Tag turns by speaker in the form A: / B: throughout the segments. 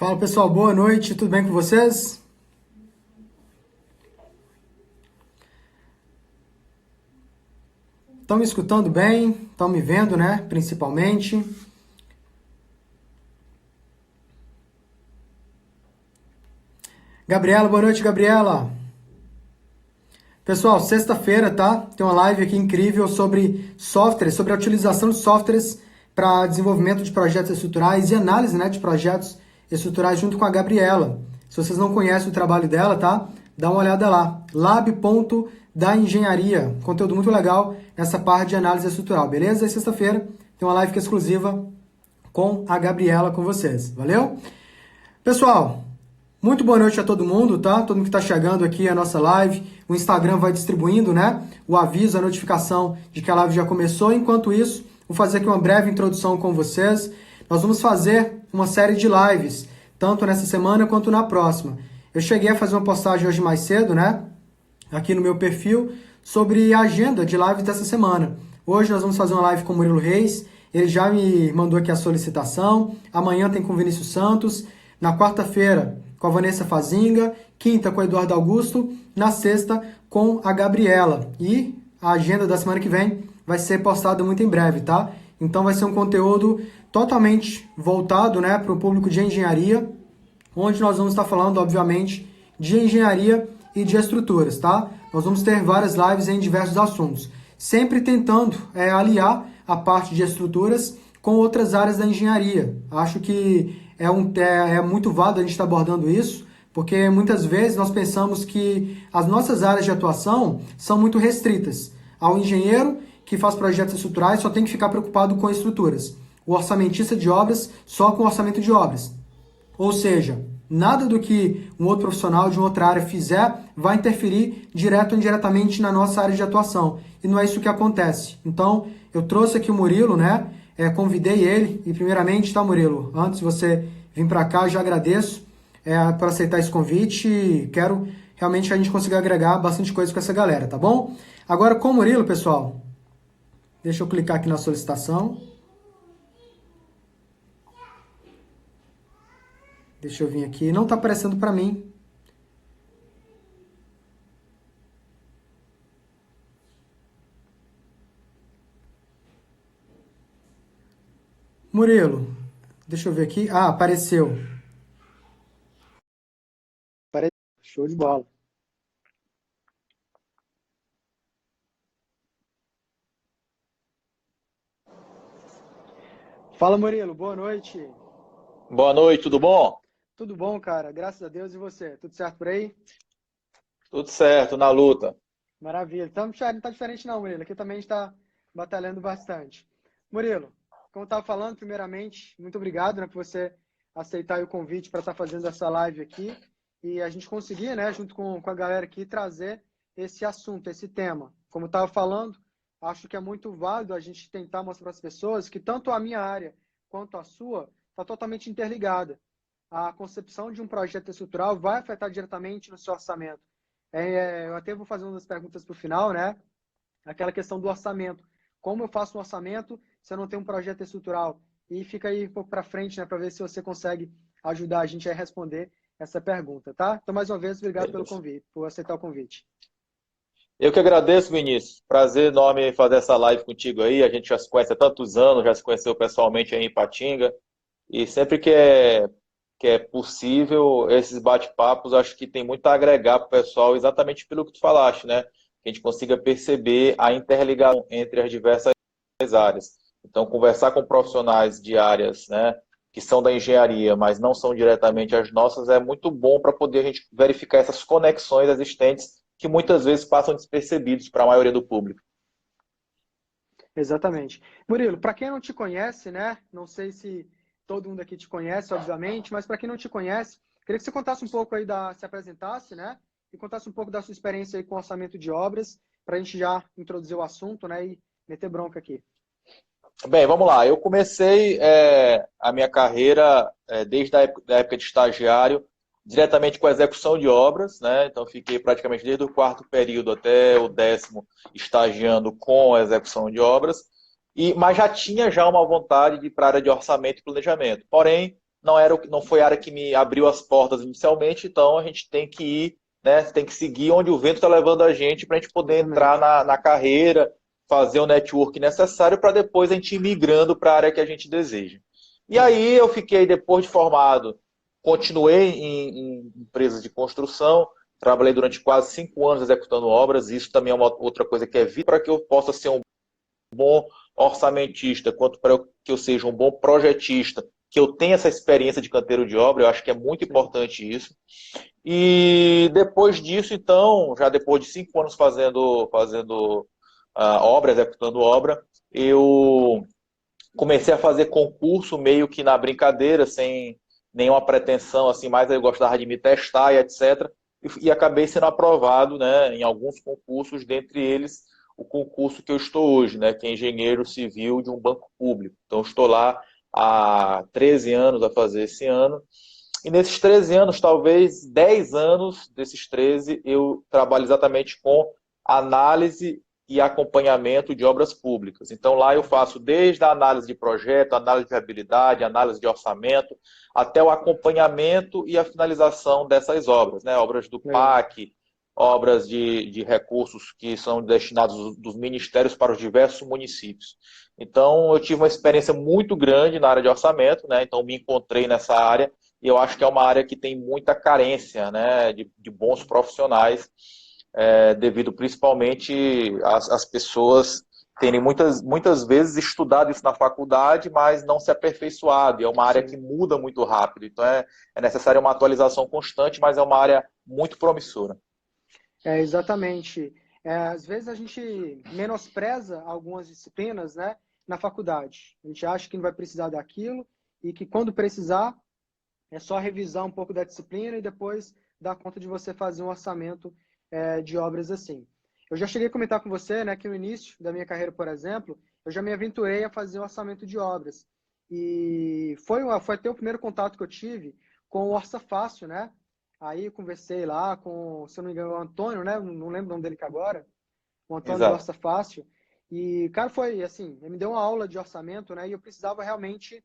A: Fala pessoal, boa noite, tudo bem com vocês? Estão me escutando bem? Estão me vendo, né? Principalmente. Gabriela, boa noite, Gabriela. Pessoal, sexta-feira, tá? Tem uma live aqui incrível sobre softwares, sobre a utilização de softwares para desenvolvimento de projetos estruturais e análise, né, de projetos estruturais junto com a Gabriela. Se vocês não conhecem o trabalho dela, tá? Dá uma olhada lá. Lab.da Engenharia. Conteúdo muito legal nessa parte de análise estrutural, beleza? E sexta-feira tem uma live que é exclusiva com a Gabriela com vocês. Valeu? Pessoal, muito boa noite a todo mundo, tá? Todo mundo que está chegando aqui a nossa live. O Instagram vai distribuindo, né? O aviso, a notificação de que a live já começou. Enquanto isso, vou fazer aqui uma breve introdução com vocês. Nós vamos fazer uma série de lives, tanto nessa semana quanto na próxima. Eu cheguei a fazer uma postagem hoje mais cedo, né? Aqui no meu perfil, sobre a agenda de lives dessa semana. Hoje nós vamos fazer uma live com o Murilo Reis. Ele já me mandou aqui a solicitação. Amanhã tem com o Vinícius Santos. Na quarta-feira, com a Vanessa Fazinga. Quinta, com o Eduardo Augusto. Na sexta, com a Gabriela. E a agenda da semana que vem vai ser postada muito em breve, tá? Então vai ser um conteúdo totalmente voltado, né, para o público de engenharia, onde nós vamos estar falando, obviamente, de engenharia e de estruturas, tá? Nós vamos ter várias lives em diversos assuntos, sempre tentando aliar a parte de estruturas com outras áreas da engenharia. Acho que é muito válido a gente estar abordando isso, porque muitas vezes nós pensamos que as nossas áreas de atuação são muito restritas. Ao engenheiro que faz projetos estruturais só tem que ficar preocupado com estruturas. O orçamentista de obras só com orçamento de obras. Ou seja, nada do que um outro profissional de uma outra área fizer vai interferir direto ou indiretamente na nossa área de atuação. E não é isso que acontece. Então, eu trouxe aqui o Murilo, né? Convidei ele. E primeiramente, tá, Murilo? Antes de você vir para cá, eu já agradeço por aceitar esse convite. E quero realmente que a gente consiga agregar bastante coisa com essa galera, tá bom? Agora, com o Murilo, pessoal, deixa eu clicar aqui na solicitação. Deixa eu vir aqui. Não está aparecendo para mim. Murilo, deixa eu ver aqui. Ah, apareceu. Apareceu. Show de bola. Fala, Murilo. Boa noite.
B: Boa noite, tudo bom?
A: Tudo bom, cara? Graças a Deus. E você? Tudo certo por aí?
B: Tudo certo, na luta.
A: Maravilha. Então, não está diferente não, Murilo. Aqui também a gente está batalhando bastante. Murilo, como eu estava falando, primeiramente, muito obrigado, né, por você aceitar o convite para estar fazendo essa live aqui. E a gente conseguir, né, junto com a galera aqui, trazer esse assunto, esse tema. Como eu estava falando, acho que é muito válido a gente tentar mostrar para as pessoas que tanto a minha área quanto a sua está totalmente interligada. A concepção de um projeto estrutural vai afetar diretamente no seu orçamento. Eu até vou fazer uma das perguntas para o final, né? Aquela questão do orçamento. Como eu faço um orçamento se eu não tenho um projeto estrutural? E fica aí um pouco para frente, né, para ver se você consegue ajudar a gente a responder essa pergunta, tá? Então, mais uma vez, obrigado pelo
B: Beleza.
A: convite, por aceitar o convite.
B: Eu que agradeço, Vinícius. Prazer enorme fazer essa live contigo aí. A gente já se conhece há tantos anos, já se conheceu pessoalmente aí em Ipatinga. E sempre que é possível, esses bate-papos, acho que tem muito a agregar para o pessoal, exatamente pelo que tu falaste, né? Que a gente consiga perceber a interligação entre as diversas áreas. Então, conversar com profissionais de áreas, né, que são da engenharia, mas não são diretamente as nossas, é muito bom para poder a gente verificar essas conexões existentes que muitas vezes passam despercebidos para a maioria do público.
A: Exatamente. Murilo, para quem não te conhece, né? Não sei se todo mundo aqui te conhece, obviamente, mas para quem não te conhece, queria que você contasse um pouco aí se apresentasse, né? E contasse um pouco da sua experiência aí com orçamento de obras, para a gente já introduzir o assunto, né? E meter bronca aqui.
B: Bem, vamos lá. Eu comecei a minha carreira desde a época de estagiário, diretamente com a execução de obras, né? Então, fiquei praticamente desde o quarto período até o 10º estagiando com a execução de obras, mas já tinha já uma vontade de ir para a área de orçamento e planejamento. Porém, não foi a área que me abriu as portas inicialmente, então a gente tem que ir, né, tem que seguir onde o vento está levando a gente para a gente poder entrar na carreira, fazer o network necessário para depois a gente ir migrando para a área que a gente deseja. E aí eu fiquei, depois de formado, continuei em empresas de construção, trabalhei durante quase 5 anos executando obras, e isso também é uma outra coisa que é vital para que eu possa ser um bom orçamentista, quanto para que eu seja um bom projetista, que eu tenha essa experiência de canteiro de obra, eu acho que é muito importante isso. E depois disso, então, já depois de 5 anos fazendo obra, executando obra, eu comecei a fazer concurso meio que na brincadeira, sem nenhuma pretensão, assim, mas eu gostava de me testar e etc. E acabei sendo aprovado, né, em alguns concursos, dentre eles o concurso que eu estou hoje, né, que é engenheiro civil de um banco público. Então, estou lá há 13 anos a fazer esse ano. E nesses 13 anos, talvez 10 anos desses 13, eu trabalho exatamente com análise e acompanhamento de obras públicas. Então, lá eu faço desde a análise de projeto, análise de viabilidade, análise de orçamento, até o acompanhamento e a finalização dessas obras, né? Obras do PAC, obras de recursos que são destinados dos ministérios para os diversos municípios. Então, eu tive uma experiência muito grande na área de orçamento, né? Então, me encontrei nessa área e eu acho que é uma área que tem muita carência, né, de bons profissionais, devido principalmente às pessoas terem muitas vezes estudado isso na faculdade, mas não se aperfeiçoado. E é uma área que muda muito rápido. Então é necessária uma atualização constante, mas é uma área muito promissora.
A: Exatamente. Às vezes a gente menospreza algumas disciplinas, né, na faculdade. A gente acha que não vai precisar daquilo e que quando precisar é só revisar um pouco da disciplina e depois dar conta de você fazer um orçamento de obras assim. Eu já cheguei a comentar com você, né, que no início da minha carreira, por exemplo, eu já me aventurei a fazer um orçamento de obras. E foi até o primeiro contato que eu tive com o Orça Fácil, né? Aí eu conversei lá com, se eu não me engano, o Antônio, né? Não lembro o nome dele que agora. O Antônio do
B: Exato.
A: Orça Fácil. E, cara, foi assim, ele me deu uma aula de orçamento, né? E eu precisava realmente,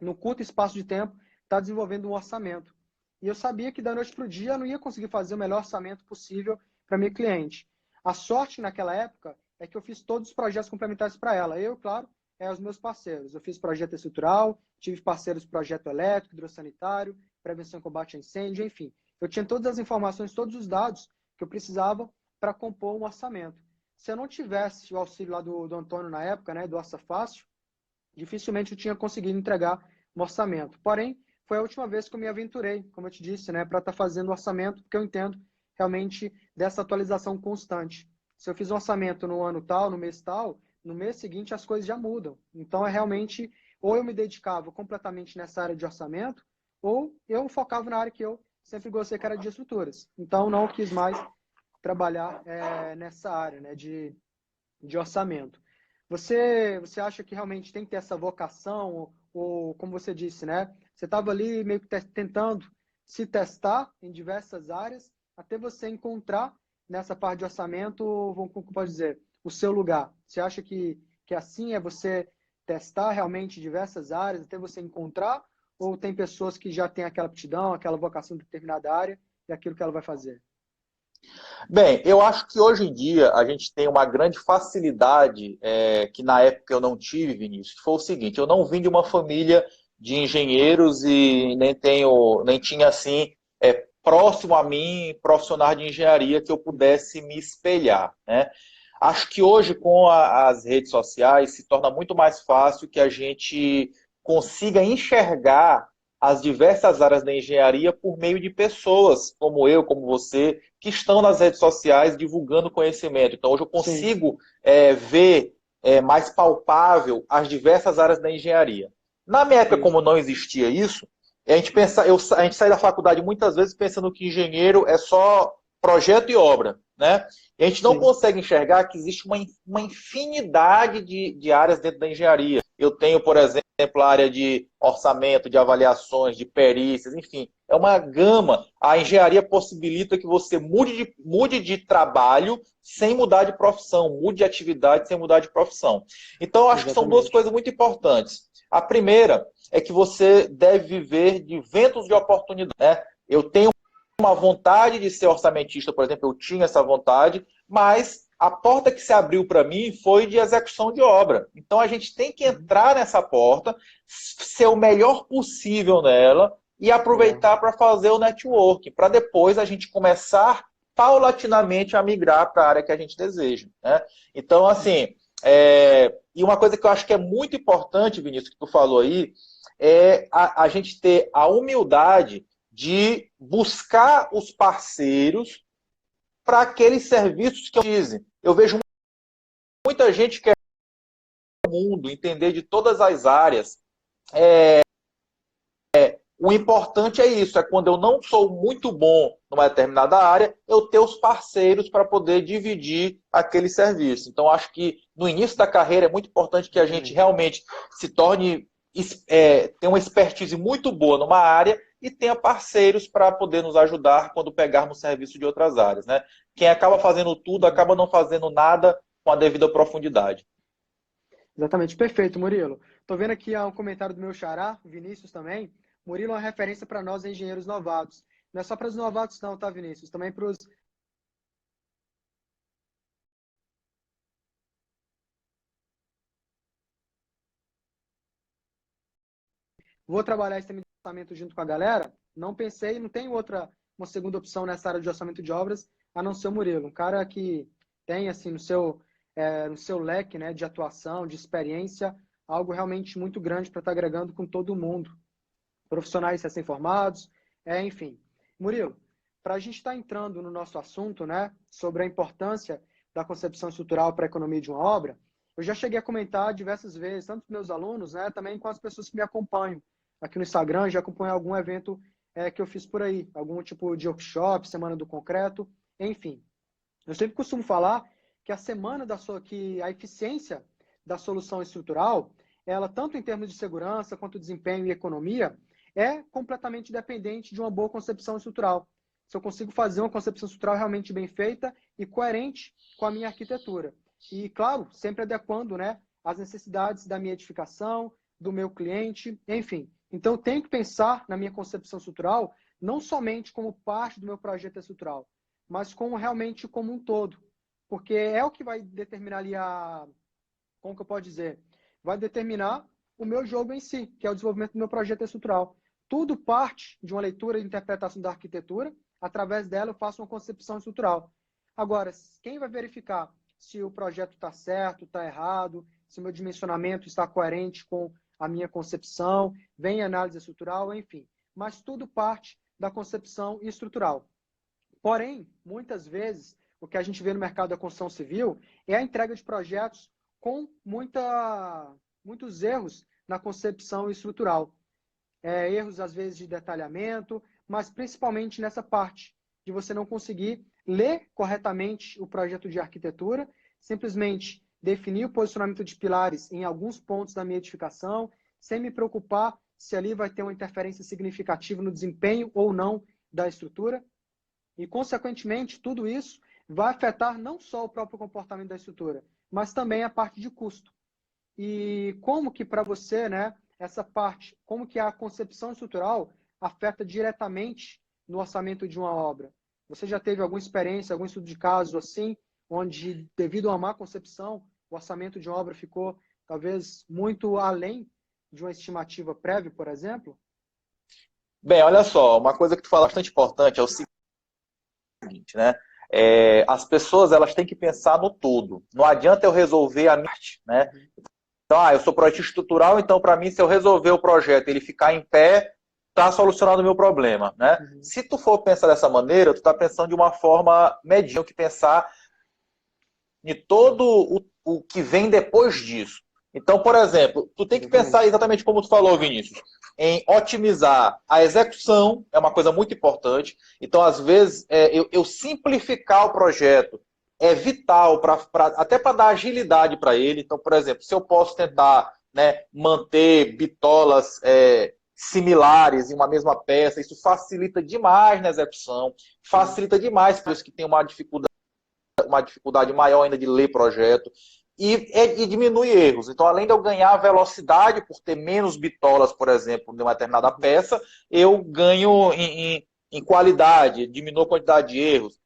A: no curto espaço de tempo, estar desenvolvendo um orçamento. E eu sabia que da noite para o dia eu não ia conseguir fazer o melhor orçamento possível para meu cliente. A sorte naquela época é que eu fiz todos os projetos complementares para ela. Eu, claro, os meus parceiros. Eu fiz projeto estrutural, tive parceiros projeto elétrico, hidrossanitário, prevenção e combate a incêndio, enfim. Eu tinha todas as informações, todos os dados que eu precisava para compor um orçamento. Se eu não tivesse o auxílio lá do Antônio na época, né, do Orça Fácil, dificilmente eu tinha conseguido entregar um orçamento. Porém, foi a última vez que eu me aventurei, como eu te disse, né, para estar fazendo orçamento, porque eu entendo realmente dessa atualização constante. Se eu fiz um orçamento no ano tal, no mês tal, no mês seguinte as coisas já mudam. Então, é realmente, ou eu me dedicava completamente nessa área de orçamento, ou eu focava na área que eu sempre gostei, que era de estruturas. Então, não quis mais trabalhar nessa área, né, de orçamento. Você acha que realmente tem que ter essa vocação, ou como você disse, né? Você estava ali meio que tentando se testar em diversas áreas, até você encontrar nessa parte de orçamento, como pode dizer, o seu lugar. Você acha que assim é você testar realmente diversas áreas, até você encontrar, ou tem pessoas que já têm aquela aptidão, aquela vocação de determinada área e aquilo que ela vai fazer?
B: Bem, eu acho que hoje em dia a gente tem uma grande facilidade que na época eu não tive, Vinícius, que foi o seguinte: eu não vim de uma família de engenheiros e nem tinha assim próximo a mim profissionais de engenharia que eu pudesse me espelhar, né? Acho que hoje com as redes sociais se torna muito mais fácil que a gente consiga enxergar as diversas áreas da engenharia por meio de pessoas como eu, como você, que estão nas redes sociais divulgando conhecimento. Então, hoje eu consigo ver mais palpável as diversas áreas da engenharia. Na minha época, como não existia isso, a gente sai da faculdade muitas vezes pensando que engenheiro é só projeto e obra, né? E a gente não consegue enxergar que existe uma infinidade de áreas dentro da engenharia. Eu tenho, por exemplo, a área de orçamento, de avaliações, de perícias, enfim, é uma gama. A engenharia possibilita que você mude de trabalho sem mudar de profissão, mude de atividade sem mudar de profissão. Então, eu acho que são duas coisas muito importantes. A primeira é que você deve viver de ventos de oportunidade, né? Eu tenho uma vontade de ser orçamentista, por exemplo, eu tinha essa vontade, mas a porta que se abriu para mim foi de execução de obra. Então a gente tem que entrar nessa porta, ser o melhor possível nela e aproveitar para fazer o network, para depois a gente começar paulatinamente a migrar para a área que a gente deseja, né? Então, assim, e uma coisa que eu acho que é muito importante, Vinícius, que tu falou aí, é a gente ter a humildade de buscar os parceiros para aqueles serviços que eu dizem. Eu vejo muita gente que quer o mundo, entender de todas as áreas. O importante é isso, é quando eu não sou muito bom numa determinada área, eu ter os parceiros para poder dividir aquele serviço. Então, acho que no início da carreira é muito importante que a gente realmente se torne, tenha uma expertise muito boa numa área e tenha parceiros para poder nos ajudar quando pegarmos serviço de outras áreas, né? Quem acaba fazendo tudo, acaba não fazendo nada com a devida profundidade.
A: Exatamente, perfeito, Murilo. Estou vendo aqui um comentário do meu xará, Vinícius também. Murilo é uma referência para nós, engenheiros novatos. Não é só para os novatos não, tá, Vinícius? Também para os... Vou trabalhar esse tema de orçamento junto com a galera. Não pensei, não tenho uma segunda opção nessa área de orçamento de obras, a não ser o Murilo. Um cara que tem, assim, no seu leque, né, de atuação, de experiência, algo realmente muito grande para estar agregando com todo mundo. Profissionais recém-formados, enfim. Murilo, para a gente estar entrando no nosso assunto, né, sobre a importância da concepção estrutural para a economia de uma obra, eu já cheguei a comentar diversas vezes, tanto com meus alunos, né, também com as pessoas que me acompanham aqui no Instagram, já acompanham algum evento que eu fiz por aí, algum tipo de workshop, Semana do Concreto, enfim. Eu sempre costumo falar que que a eficiência da solução estrutural, ela tanto em termos de segurança quanto desempenho e economia, é completamente dependente de uma boa concepção estrutural. Se eu consigo fazer uma concepção estrutural realmente bem feita e coerente com a minha arquitetura. E, claro, sempre adequando, né, as necessidades da minha edificação, do meu cliente, enfim. Então, eu tenho que pensar na minha concepção estrutural não somente como parte do meu projeto estrutural, mas realmente como um todo. Porque é o que vai determinar ali como que eu posso dizer? Vai determinar o meu jogo em si, que é o desenvolvimento do meu projeto estrutural. Tudo parte de uma leitura e interpretação da arquitetura, através dela eu faço uma concepção estrutural. Agora, quem vai verificar se o projeto está certo, está errado, se o meu dimensionamento está coerente com a minha concepção, vem análise estrutural, enfim. Mas tudo parte da concepção estrutural. Porém, muitas vezes, o que a gente vê no mercado da construção civil é a entrega de projetos com muitos erros na concepção estrutural. Erros, às vezes, de detalhamento, mas principalmente nessa parte de você não conseguir ler corretamente o projeto de arquitetura, simplesmente definir o posicionamento de pilares em alguns pontos da minha edificação, sem me preocupar se ali vai ter uma interferência significativa no desempenho ou não da estrutura. E, consequentemente, tudo isso vai afetar não só o próprio comportamento da estrutura, mas também a parte de custo. E como que para você, né, essa parte, como que a concepção estrutural afeta diretamente no orçamento de uma obra? Você já teve alguma experiência, algum estudo de caso assim, onde devido a uma má concepção, o orçamento de uma obra ficou talvez muito além de uma estimativa prévia, por exemplo?
B: Bem, olha só, uma coisa que tu fala bastante importante é o seguinte, né? As pessoas elas têm que pensar no todo. Não adianta eu resolver a minha parte, né? Então, eu sou projetista estrutural, então para mim, se eu resolver o projeto e ele ficar em pé, está solucionado o meu problema, né? Se tu for pensar dessa maneira, tu está pensando de uma forma medíocre, que pensar de todo o que vem depois disso. Então, por exemplo, tu tem que pensar exatamente como tu falou, Vinícius, em otimizar a execução, é uma coisa muito importante. Então, às vezes, eu simplificar o projeto é vital, até para dar agilidade para ele. Então, por exemplo, se eu posso tentar, né, manter bitolas similares em uma mesma peça, isso facilita demais na execução, facilita demais para os que têm uma dificuldade maior ainda de ler projeto. e diminui erros. Então, além de eu ganhar velocidade por ter menos bitolas, por exemplo, de uma determinada peça, eu ganho em qualidade, diminuo a quantidade de erros.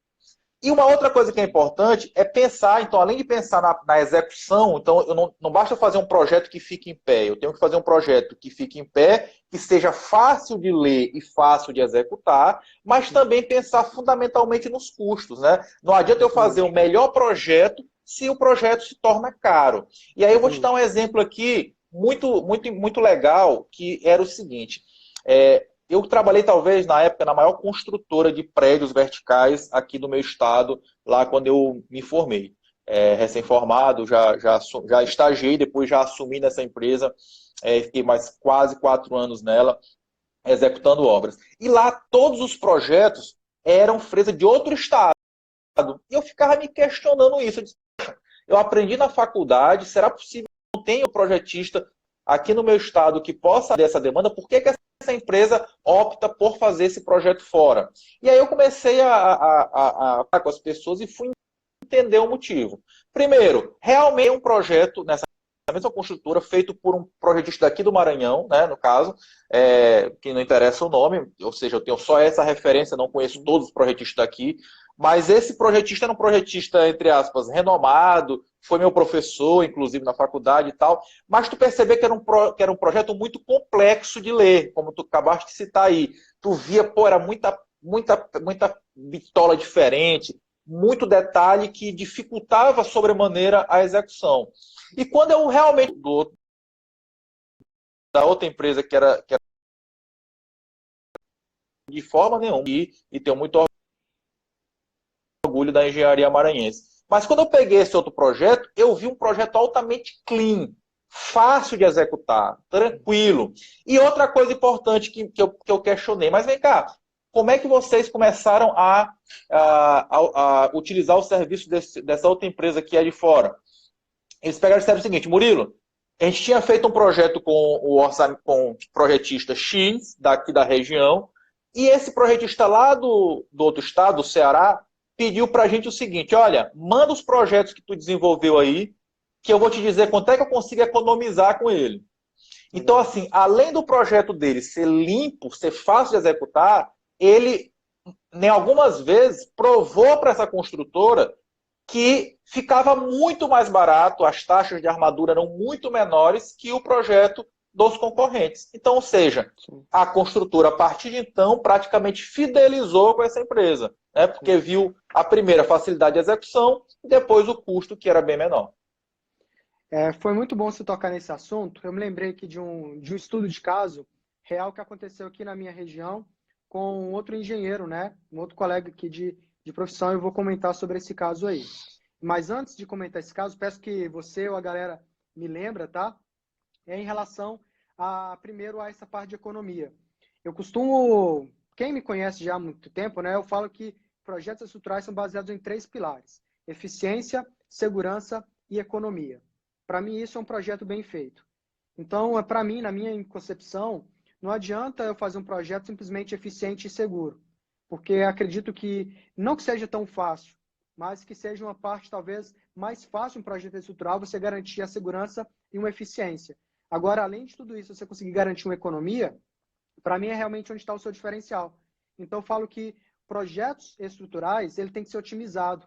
B: E uma outra coisa que é importante é pensar, então, além de pensar na execução, então, eu não basta fazer um projeto que fique em pé, eu tenho que fazer um projeto que fique em pé, que seja fácil de ler e fácil de executar, mas também pensar fundamentalmente nos custos, né? Não adianta eu fazer o melhor projeto se o projeto se torna caro. E aí eu vou te dar um exemplo aqui muito legal, que era o seguinte. Eu trabalhei, talvez, na época, na maior construtora de prédios verticais aqui do meu estado, lá quando eu me formei. Recém-formado, já estagiei, depois já assumi nessa empresa, fiquei mais quase 4 anos nela, executando obras. E lá, todos os projetos eram fresa de outro estado. E eu ficava me questionando isso. Eu aprendi na faculdade, será possível que não tenha um projetista aqui no meu estado que possa ter essa demanda? Por que essa empresa opta por fazer esse projeto fora? E aí eu comecei a falar com as pessoas e fui entender o motivo. Primeiro, realmente é um projeto nessa mesma construtora feito por um projetista daqui do Maranhão, né, no caso, que não interessa o nome, ou seja, eu tenho só essa referência, não conheço todos os projetistas daqui, mas esse projetista era um projetista, entre aspas, renomado, foi meu professor, inclusive, na faculdade e tal, mas tu percebeu que era um projeto muito complexo de ler, como tu acabaste de citar aí. Tu via, pô, era muita bitola diferente, muito detalhe que dificultava sobremaneira a execução. E quando eu realmente da outra empresa que era de forma nenhuma, e tenho muito orgulho da engenharia maranhense. Mas quando eu peguei esse outro projeto, eu vi um projeto altamente clean, fácil de executar, tranquilo. E outra coisa importante que eu questionei, mas vem cá, como é que vocês começaram a utilizar o serviço dessa outra empresa que é de fora? Eles pegaram e disseram o seguinte: Murilo, a gente tinha feito um projeto com o projetista X, daqui da região, e esse projetista lá do outro estado, do Ceará, pediu para a gente o seguinte: olha, manda os projetos que tu desenvolveu aí, que eu vou te dizer quanto é que eu consigo economizar com ele. Então, assim, além do projeto dele ser limpo, ser fácil de executar, ele, em algumas vezes, provou para essa construtora que ficava muito mais barato, as taxas de armadura eram muito menores que o projeto dos concorrentes. Então, ou seja, a construtora, a partir de então, praticamente fidelizou com essa empresa, né? Porque viu a primeira facilidade de execução e depois o custo, que era bem menor.
A: Foi muito bom você tocar nesse assunto. Eu me lembrei aqui de um estudo de caso real que aconteceu aqui na minha região com outro engenheiro, né? Um outro colega aqui de profissão. Eu vou comentar sobre esse caso aí. Mas antes de comentar esse caso, peço que você ou a galera me lembra, tá? Em relação primeiro a essa parte de economia. Eu costumo, quem me conhece já há muito tempo, né? Eu falo que projetos estruturais são baseados em 3 pilares: eficiência, segurança e economia. Para mim, isso é um projeto bem feito. Então, para mim, na minha concepção, não adianta eu fazer um projeto simplesmente eficiente e seguro, porque acredito que não que seja tão fácil, mas que seja uma parte talvez mais fácil um projeto estrutural você garantir a segurança e uma eficiência. Agora, além de tudo isso, você conseguir garantir uma economia, para mim é realmente onde está o seu diferencial. Então, eu falo que projetos estruturais ele tem que ser otimizado.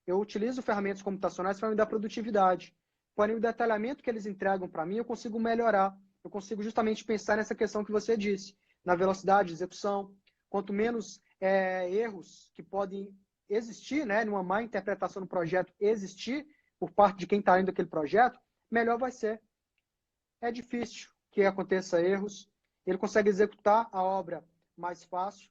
A: Eu utilizo ferramentas computacionais para me dar produtividade. Porém, o detalhamento que eles entregam para mim, eu consigo melhorar. Eu consigo justamente pensar nessa questão que você disse, na velocidade de execução. Quanto menos erros que podem existir, né, numa má interpretação do projeto, existir por parte de quem está indo aquele projeto, melhor vai ser. É difícil que aconteça erros. Ele consegue executar a obra mais fácil,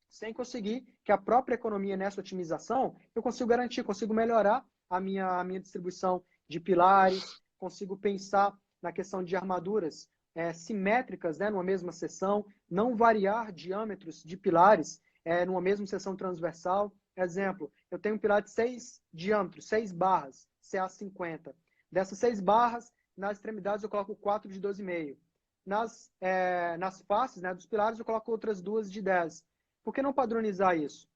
A: sem conseguir que a própria economia nessa otimização, eu consigo garantir, consigo melhorar a minha distribuição de pilares, consigo pensar na questão de armaduras simétricas, né, numa mesma seção, não variar diâmetros de pilares numa mesma seção transversal. Exemplo, eu tenho um pilar de 6 diâmetros, 6 barras, CA50. Dessas 6 barras, nas extremidades eu coloco 4 de 12,5. Nas faces, né, dos pilares eu coloco outras 2 de 10. Por que não padronizar isso?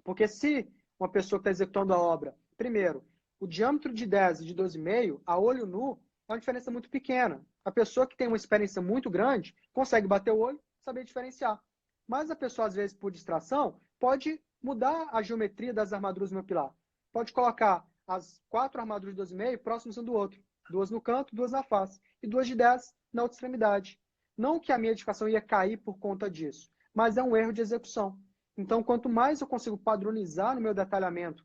A: Porque se uma pessoa que está executando a obra, primeiro, o diâmetro de 10 e de 12,5, a olho nu, é uma diferença muito pequena. A pessoa que tem uma experiência muito grande consegue bater o olho e saber diferenciar. Mas a pessoa, às vezes, por distração, pode mudar a geometria das armaduras do meu pilar. Pode colocar as 4 armaduras de 12,5 próximas um do outro. 2 no canto, 2 na face. E 2 de 10 na outra extremidade. Não que a minha edificação ia cair por conta disso, mas é um erro de execução. Então, quanto mais eu consigo padronizar no meu detalhamento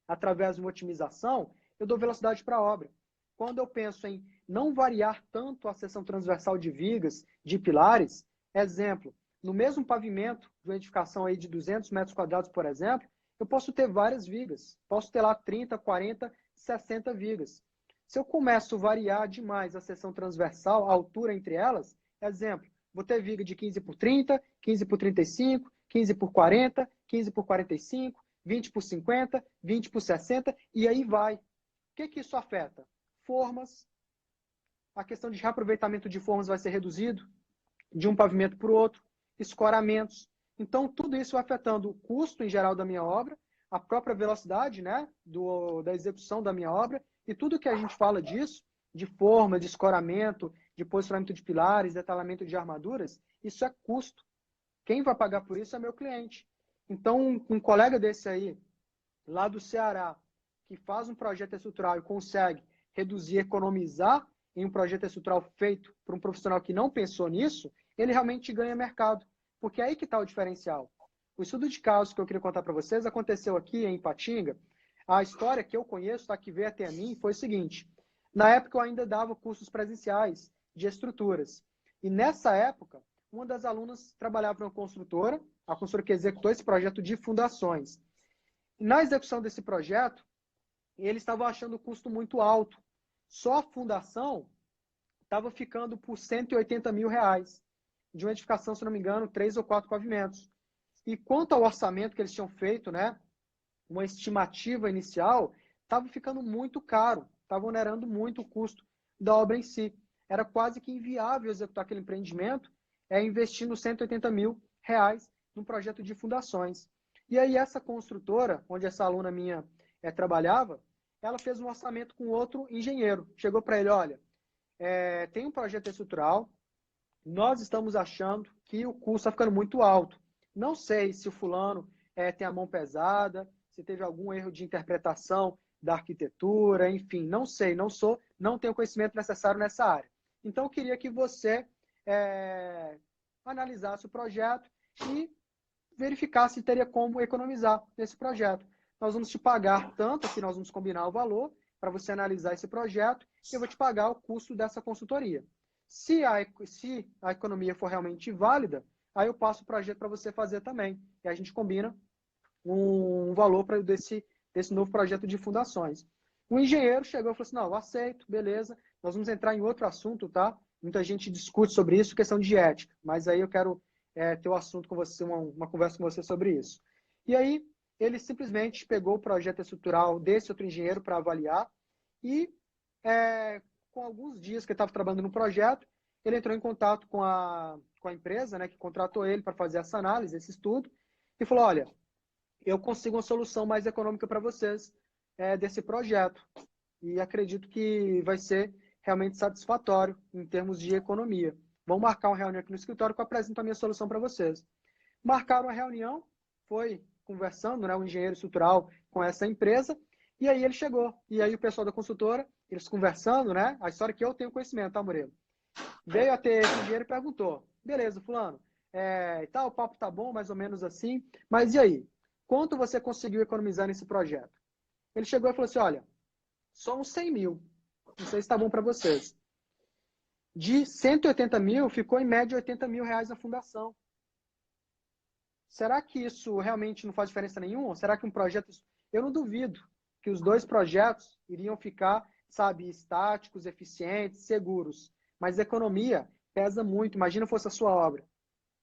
A: através de uma otimização, eu dou velocidade para a obra. Quando eu penso em não variar tanto a seção transversal de vigas, de pilares, exemplo, no mesmo pavimento de uma edificação aí de 200 metros quadrados, por exemplo, eu posso ter várias vigas. Posso ter lá 30, 40, 60 vigas. Se eu começo a variar demais a seção transversal, a altura entre elas, exemplo, vou ter viga de 15 por 30, 15 por 35, 15 por 40, 15 por 45, 20 por 50, 20 por 60, e aí vai. O que isso afeta? Formas, a questão de reaproveitamento de formas vai ser reduzido de um pavimento para o outro, escoramentos. Então, tudo isso vai afetando o custo em geral da minha obra, a própria velocidade, né, da execução da minha obra, e tudo que a gente fala disso, de forma, de escoramento, de posicionamento de pilares, detalhamento de armaduras, isso é custo. Quem vai pagar por isso é meu cliente. Então, um colega desse aí, lá do Ceará, que faz um projeto estrutural e consegue reduzir, economizar em um projeto estrutural feito por um profissional que não pensou nisso, ele realmente ganha mercado. Porque é aí que está o diferencial. O estudo de caso que eu queria contar para vocês aconteceu aqui em Ipatinga. A história que eu conheço, tá, que veio até a mim, foi o seguinte. Na época eu ainda dava cursos presenciais de estruturas. E nessa época, uma das alunas trabalhava numa construtora, a construtora que executou esse projeto de fundações. Na execução desse projeto, eles estavam achando o custo muito alto. Só a fundação estava ficando por R$ 180 mil, de uma edificação, se não me engano, 3 ou 4 pavimentos. E quanto ao orçamento que eles tinham feito, né, uma estimativa inicial, estava ficando muito caro, estava onerando muito o custo da obra em si. Era quase que inviável executar aquele empreendimento investindo R$ 180 mil num projeto de fundações. E aí essa construtora, onde essa aluna minha trabalhava, ela fez um orçamento com outro engenheiro. Chegou para ele, olha, tem um projeto estrutural, nós estamos achando que o custo está ficando muito alto. Não sei se o fulano tem a mão pesada, se teve algum erro de interpretação da arquitetura, enfim, não sei, não tenho conhecimento necessário nessa área. Então, eu queria que você analisasse o projeto e verificasse se teria como economizar nesse projeto. Nós vamos te pagar tanto, que nós vamos combinar o valor para você analisar esse projeto, e eu vou te pagar o custo dessa consultoria. Se a economia for realmente válida, aí eu passo o projeto para você fazer também. E a gente combina um valor desse novo projeto de fundações. O engenheiro chegou e falou assim, não, eu aceito, beleza, nós vamos entrar em outro assunto, tá? Muita gente discute sobre isso, questão de ética, mas aí eu quero ter um assunto com você, uma conversa com você sobre isso. E aí, ele simplesmente pegou o projeto estrutural desse outro engenheiro para avaliar e, com alguns dias que ele estava trabalhando no projeto, ele entrou em contato com a empresa, né, que contratou ele para fazer essa análise, esse estudo, e falou, olha, eu consigo uma solução mais econômica para vocês desse projeto. E acredito que vai ser realmente satisfatório em termos de economia. Vamos marcar uma reunião aqui no escritório que eu apresento a minha solução para vocês. Marcaram a reunião, foi conversando, né, o engenheiro estrutural com essa empresa, e aí ele chegou. E aí o pessoal da consultora, eles conversando, né, a história que eu tenho conhecimento, tá, Murilo? Veio a ter esse engenheiro e perguntou, beleza, fulano, o papo tá bom, mais ou menos assim, mas e aí? Quanto você conseguiu economizar nesse projeto? Ele chegou e falou assim, olha, só uns 100 mil. Não sei se está bom para vocês. De 180 mil, ficou em média R$ 80 mil na fundação. Será que isso realmente não faz diferença nenhuma? Será que um projeto... Eu não duvido que os dois projetos iriam ficar, sabe, estáticos, eficientes, seguros. Mas a economia pesa muito. Imagina fosse a sua obra.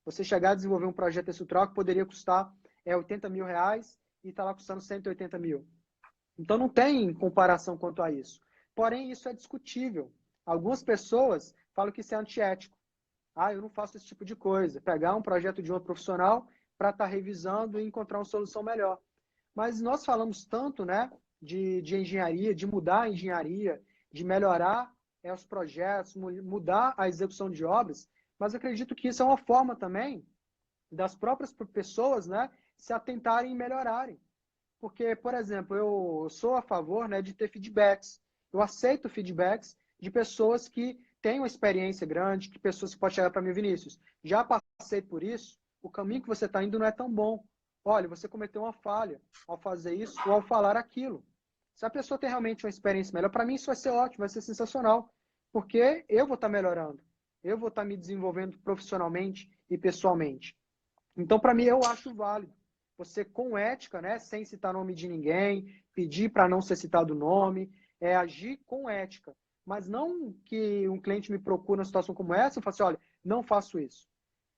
A: Você chegar a desenvolver um projeto estrutural que poderia custar R$ 80 mil e está lá custando 180 mil. Então não tem comparação quanto a isso. Porém, isso é discutível. Algumas pessoas falam que isso é antiético. Ah, eu não faço esse tipo de coisa. Pegar um projeto de outro profissional para estar revisando e encontrar uma solução melhor. Mas nós falamos tanto, né, de engenharia, de mudar a engenharia, de melhorar os projetos, mudar a execução de obras, mas acredito que isso é uma forma também das próprias pessoas, né, se atentarem e melhorarem. Porque, por exemplo, eu sou a favor, né, de ter feedbacks. Eu aceito feedbacks de pessoas que têm uma experiência grande, que pessoas que podem chegar para mim, Vinícius, já passei por isso, o caminho que você está indo não é tão bom. Olha, você cometeu uma falha ao fazer isso ou ao falar aquilo. Se a pessoa tem realmente uma experiência melhor, para mim isso vai ser ótimo, vai ser sensacional. Porque eu vou estar melhorando. Eu vou estar me desenvolvendo profissionalmente e pessoalmente. Então, para mim, eu acho válido. Você, com ética, né, sem citar nome de ninguém, pedir para não ser citado o nome, agir com ética. Mas não que um cliente me procure numa situação como essa e fale assim, olha, não faço isso.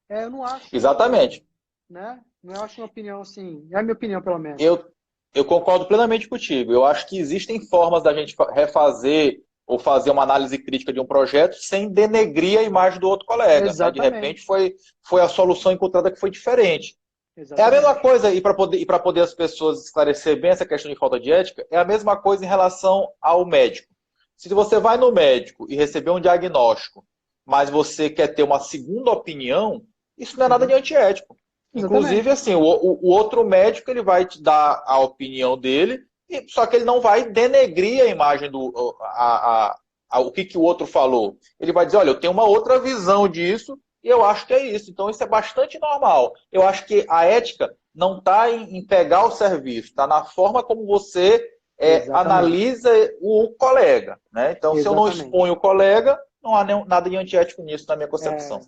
A: Eu não acho,
B: Exatamente.
A: né? Não acho uma opinião assim, é a minha opinião, pelo menos.
B: Eu, eu concordo plenamente contigo. Eu acho que existem formas da gente refazer ou fazer uma análise crítica de um projeto sem denegrir a imagem do outro colega, né? De repente
A: Exatamente.
B: foi a solução encontrada que foi diferente. É a mesma
A: Exatamente.
B: coisa, e para poder as pessoas esclarecer bem essa questão de falta de ética, é a mesma coisa em relação ao médico. Se você vai no médico e receber um diagnóstico, mas você quer ter uma segunda opinião, isso não é nada de
A: Uhum.
B: antiético. Inclusive,
A: Exatamente.
B: assim, o outro médico ele vai te dar a opinião dele, só que ele não vai denegrir a imagem o que o outro falou. Ele vai dizer, olha, eu tenho uma outra visão disso e eu acho que é isso. Então, isso é bastante normal. Eu acho que a ética não está em pegar o serviço, está na forma como você
A: Exatamente.
B: analisa o colega. Né? Então, se eu não
A: Exatamente.
B: exponho o colega, não há nada de antiético nisso, na minha
A: É,
B: concepção.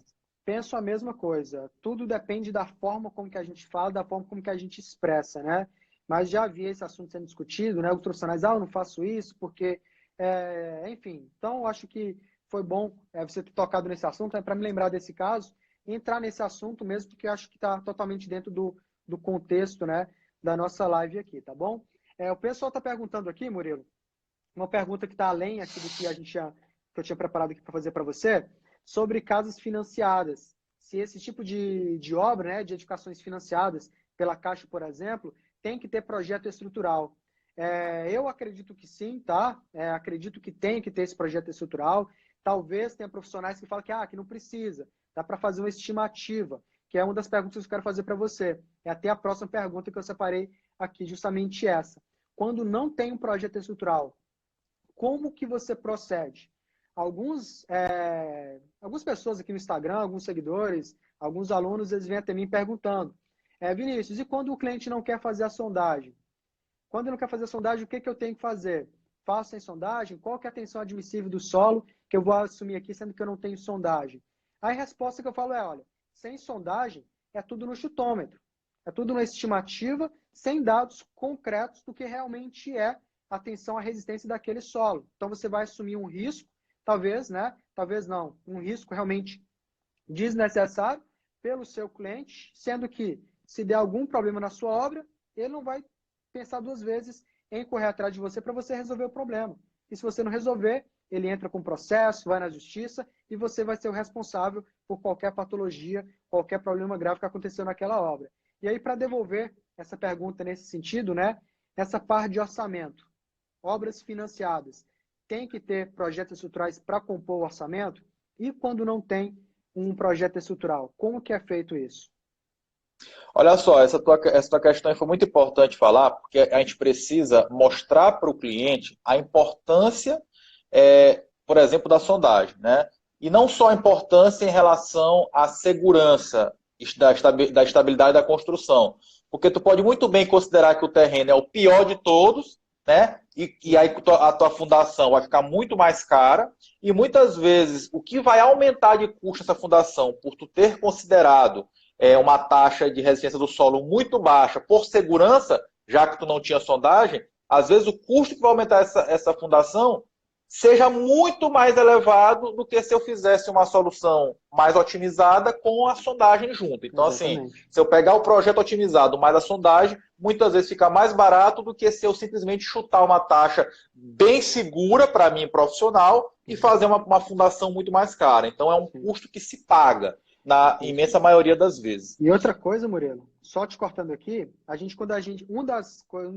A: penso a mesma coisa. Tudo depende da forma como que a gente fala, da forma como que a gente expressa, né? Mas já havia esse assunto sendo discutido, né? Os profissionais, eu não faço isso porque, enfim. Então, eu acho que foi bom você ter tocado nesse assunto, né, para me lembrar desse caso e entrar nesse assunto mesmo, porque eu acho que está totalmente dentro do contexto, né, da nossa live aqui, tá bom? O pessoal está perguntando aqui, Murilo, uma pergunta que está além aqui do que que eu tinha preparado aqui para fazer para você, sobre casas financiadas. Se esse tipo de obra, né, de edificações financiadas pela Caixa, por exemplo, tem que ter projeto estrutural. Eu acredito que sim, tá? Acredito que tem que ter esse projeto estrutural. Talvez tenha profissionais que falam que não precisa. Dá para fazer uma estimativa, que é uma das perguntas que eu quero fazer para você. É até a próxima pergunta que eu separei aqui, justamente essa. Quando não tem um projeto estrutural, como que você procede? Algumas pessoas aqui no Instagram, alguns seguidores, alguns alunos, eles vêm até mim perguntando, Vinícius, e quando o cliente não quer fazer a sondagem? Quando ele não quer fazer a sondagem, o que, que eu tenho que fazer? Faço sem sondagem? Qual que é a tensão admissível do solo que eu vou assumir aqui, sendo que eu não tenho sondagem? Aí a resposta que eu falo olha, sem sondagem é tudo no chutômetro. É tudo na estimativa, sem dados concretos do que realmente é a tensão, a resistência daquele solo. Então você vai assumir um risco, talvez, né? Talvez não, um risco realmente desnecessário pelo seu cliente, sendo que se der algum problema na sua obra, ele não vai pensar duas vezes em correr atrás de você para você resolver o problema. E se você não resolver, ele entra com processo, vai na justiça e você vai ser o responsável por qualquer patologia, qualquer problema grave que aconteceu naquela obra. E aí, para devolver essa pergunta nesse sentido, né? Essa parte de orçamento, obras financiadas, tem que ter projetos estruturais para compor o orçamento? E quando não tem um projeto estrutural, como que é feito isso?
B: Olha só, essa tua questão aí foi muito importante falar, porque a gente precisa mostrar para o cliente a importância, por exemplo, da sondagem, né? E não só a importância em relação à segurança da estabilidade da construção. Porque tu pode muito bem considerar que o terreno é o pior de todos, né? E aí a tua fundação vai ficar muito mais cara. E muitas vezes o que vai aumentar de custo essa fundação, por tu ter considerado uma taxa de resistência do solo muito baixa por segurança, já que tu não tinha sondagem, às vezes o custo que vai aumentar essa fundação seja muito mais elevado do que se eu fizesse uma solução mais otimizada com a sondagem junto. Então, assim,
A: Exatamente.
B: se eu pegar o projeto otimizado mais a sondagem, muitas vezes fica mais barato do que se eu simplesmente chutar uma taxa bem segura para mim profissional e fazer uma fundação muito mais cara. Então, é um
A: Sim,
B: custo que se paga na
A: sim.
B: imensa maioria das vezes.
A: E outra coisa, Murilo, só te cortando aqui, um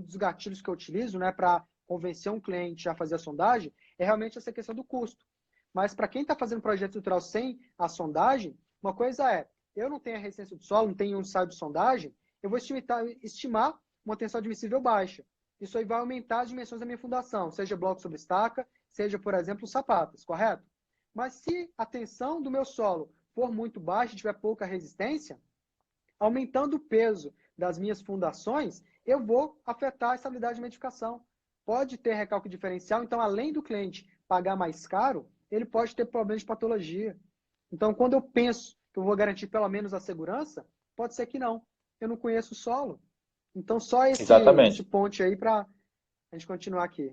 A: dos gatilhos que eu utilizo, né, para convencer um cliente a fazer a sondagem é realmente essa questão do custo. Mas para quem está fazendo projeto estrutural sem a sondagem, uma coisa é, eu não tenho a resistência do solo, não tenho um ensaio de sondagem, eu vou estimar uma tensão admissível baixa. Isso aí vai aumentar as dimensões da minha fundação, seja bloco sobre estaca, seja, por exemplo, sapatas, correto? Mas se a tensão do meu solo for muito baixa e tiver pouca resistência, aumentando o peso das minhas fundações, eu vou afetar a estabilidade de uma edificação. Pode ter recalque diferencial, então, além do cliente pagar mais caro, ele pode ter problemas de patologia. Então, quando eu penso que eu vou garantir pelo menos a segurança, pode ser que não. Eu não conheço o solo. Então, só esse
B: Exatamente.
A: ponto aí para a gente continuar aqui.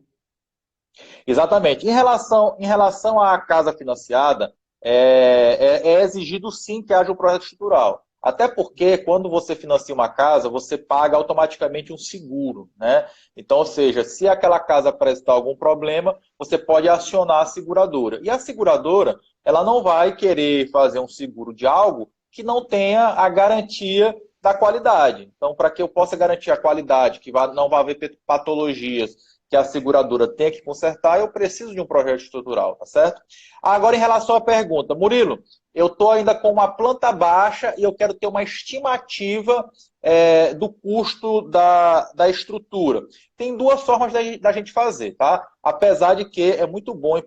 B: Exatamente. Em relação à casa financiada, é exigido sim que haja um projeto estrutural. Até porque, quando você financia uma casa, você paga automaticamente um seguro, né? Então, ou seja, se aquela casa apresentar algum problema, você pode acionar a seguradora. E a seguradora, ela não vai querer fazer um seguro de algo que não tenha a garantia da qualidade. Então, para que eu possa garantir a qualidade, que não vai haver patologias, que a seguradora tenha que consertar, eu preciso de um projeto estrutural, tá certo? Agora, em relação à pergunta, Murilo, eu estou ainda com uma planta baixa e eu quero ter uma estimativa do custo da estrutura. Tem duas formas da gente fazer, tá? Apesar de que é muito bom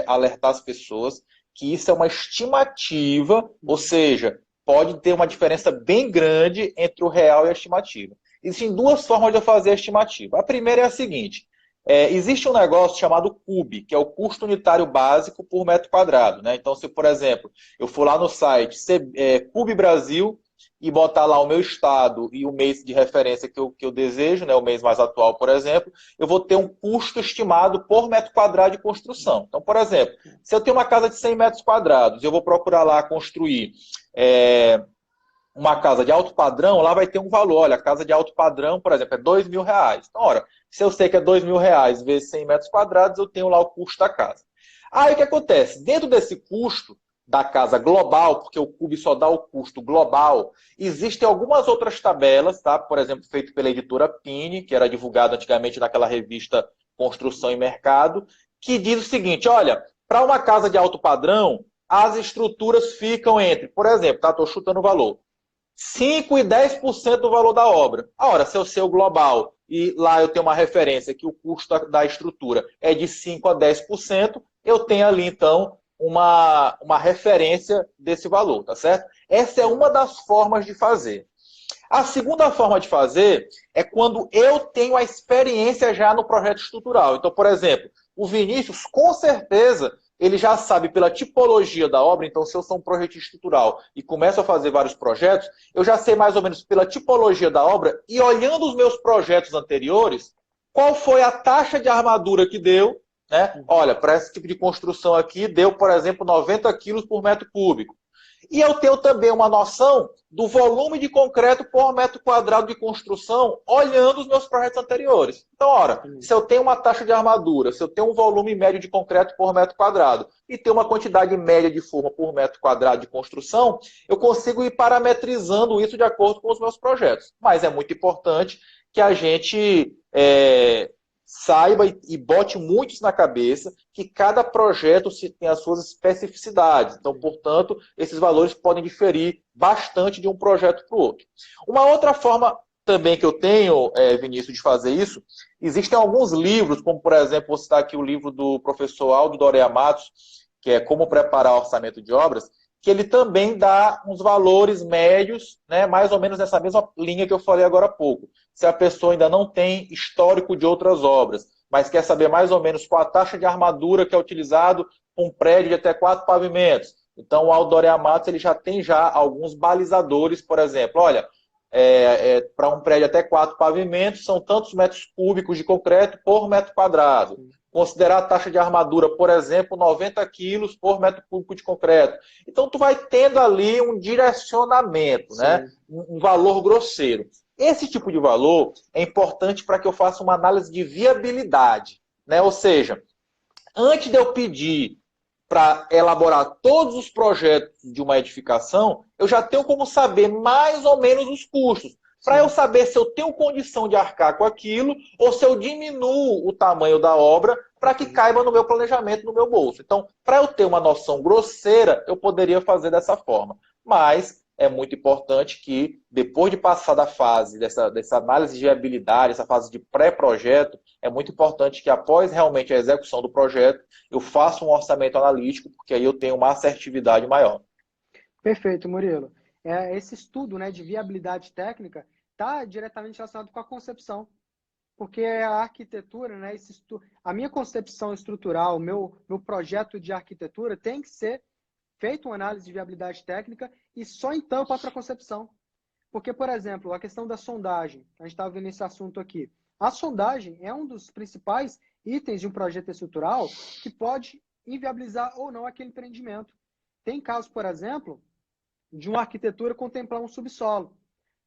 B: alertar as pessoas que isso é uma estimativa, ou seja, pode ter uma diferença bem grande entre o real e a estimativa. Existem duas formas de eu fazer a estimativa. A primeira é a seguinte: existe um negócio chamado CUB, que é o custo unitário básico por metro quadrado, né? Então, se, por exemplo, eu for lá no site CUB Brasil e botar lá o meu estado e o mês de referência que eu desejo, né, o mês mais atual, por exemplo, eu vou ter um custo estimado por metro quadrado de construção. Então, por exemplo, se eu tenho uma casa de 100 metros quadrados e eu vou procurar lá construir uma casa de alto padrão, lá vai ter um valor. Olha, a casa de alto padrão, por exemplo, é R$ 2.000. Então, ora, se eu sei que é R$ 2.000 vezes 100 metros quadrados, eu tenho lá o custo da casa. Aí o que acontece? Dentro desse custo da casa global, porque o CUB só dá o custo global, existem algumas outras tabelas, tá? Por exemplo, feito pela editora Pini, que era divulgado antigamente naquela revista Construção e Mercado, que diz o seguinte: olha, para uma casa de alto padrão, as estruturas ficam entre, por exemplo, tá? Estou chutando o valor, 5% e 10% do valor da obra. Ora, se eu sei o global e lá eu tenho uma referência que o custo da estrutura é de 5% a 10%, eu tenho ali, então, uma referência desse valor, tá certo? Essa é uma das formas de fazer. A segunda forma de fazer é quando eu tenho a experiência já no projeto estrutural. Então, por exemplo, o Vinícius, com certeza, ele já sabe pela tipologia da obra. Então, se eu sou um projeto estrutural e começo a fazer vários projetos, eu já sei mais ou menos pela tipologia da obra e olhando os meus projetos anteriores, qual foi a taxa de armadura que deu, né? Olha, para esse tipo de construção aqui, deu, por exemplo, 90 quilos por metro cúbico. E eu tenho também uma noção do volume de concreto por metro quadrado de construção, olhando os meus projetos anteriores. Então, ora, se eu tenho uma taxa de armadura, se eu tenho um volume médio de concreto por metro quadrado e tenho uma quantidade média de forma por metro quadrado de construção, eu consigo ir parametrizando isso de acordo com os meus projetos. Mas é muito importante que a gente saiba e bote muito isso na cabeça, que cada projeto tem as suas especificidades. Então, portanto, esses valores podem diferir bastante de um projeto para o outro. Uma outra forma também que eu tenho, Vinícius, de fazer isso, existem alguns livros, como, por exemplo, vou citar aqui o livro do professor Aldo Dorea Matos, que é Como Preparar Orçamento de Obras, que ele também dá uns valores médios, né, mais ou menos nessa mesma linha que eu falei agora há pouco. Se a pessoa ainda não tem histórico de outras obras, mas quer saber mais ou menos qual a taxa de armadura que é utilizado para um prédio de até 4 pavimentos. Então, o Aldo Dorea Matos ele já tem alguns balizadores, por exemplo, olha, para um prédio até 4 pavimentos, são tantos metros cúbicos de concreto por metro quadrado. Considerar a taxa de armadura, por exemplo, 90 quilos por metro cúbico de concreto. Então, tu vai tendo ali um direcionamento, né? Um valor grosseiro. Esse tipo de valor é importante para que eu faça uma análise de viabilidade, né? Ou seja, antes de eu pedir para elaborar todos os projetos de uma edificação, eu já tenho como saber mais ou menos os custos. para eu saber se eu tenho condição de arcar com aquilo ou se eu diminuo o tamanho da obra para que caiba no meu planejamento, no meu bolso. Então, para eu ter uma noção grosseira, eu poderia fazer dessa forma. Mas é muito importante que, depois de passar da fase dessa análise de viabilidade, essa fase de pré-projeto, é muito importante que, após realmente a execução do projeto, eu faça um orçamento analítico, porque aí eu tenho uma assertividade maior.
A: Perfeito, Murilo. Esse estudo, né, de viabilidade técnica está diretamente relacionado com a concepção, porque a arquitetura, né, a minha concepção estrutural, meu projeto de arquitetura tem que ser feito uma análise de viabilidade técnica e só então eu passo para a concepção. Porque, por exemplo, a questão da sondagem, a gente estava vendo esse assunto aqui. A sondagem é um dos principais itens de um projeto estrutural que pode inviabilizar ou não aquele empreendimento. Tem casos, por exemplo, de uma arquitetura contemplar um subsolo.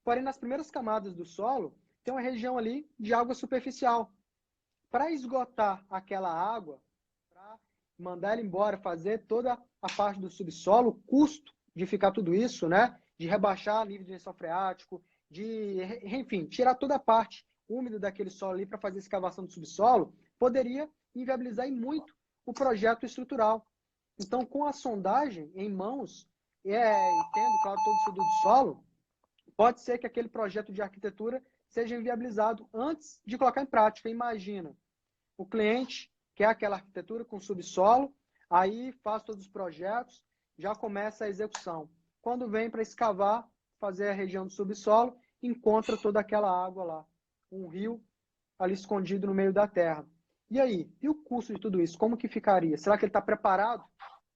A: Porém, nas primeiras camadas do solo, tem uma região ali de água superficial. Para esgotar aquela água, para mandar ela embora, fazer toda a parte do subsolo, o custo de ficar tudo isso, né? De rebaixar nível de lençol freático, enfim, tirar toda a parte úmida daquele solo ali para fazer a escavação do subsolo, poderia inviabilizar muito o projeto estrutural. Então, com a sondagem em mãos, e tendo, claro, todo o estudo do solo, pode ser que aquele projeto de arquitetura seja inviabilizado antes de colocar em prática. Imagina, o cliente quer aquela arquitetura com subsolo, aí faz todos os projetos, já começa a execução. Quando vem para escavar, fazer a região do subsolo, encontra toda aquela água lá, um rio ali escondido no meio da terra. E aí? E o custo de tudo isso? Como que ficaria? Será que ele está preparado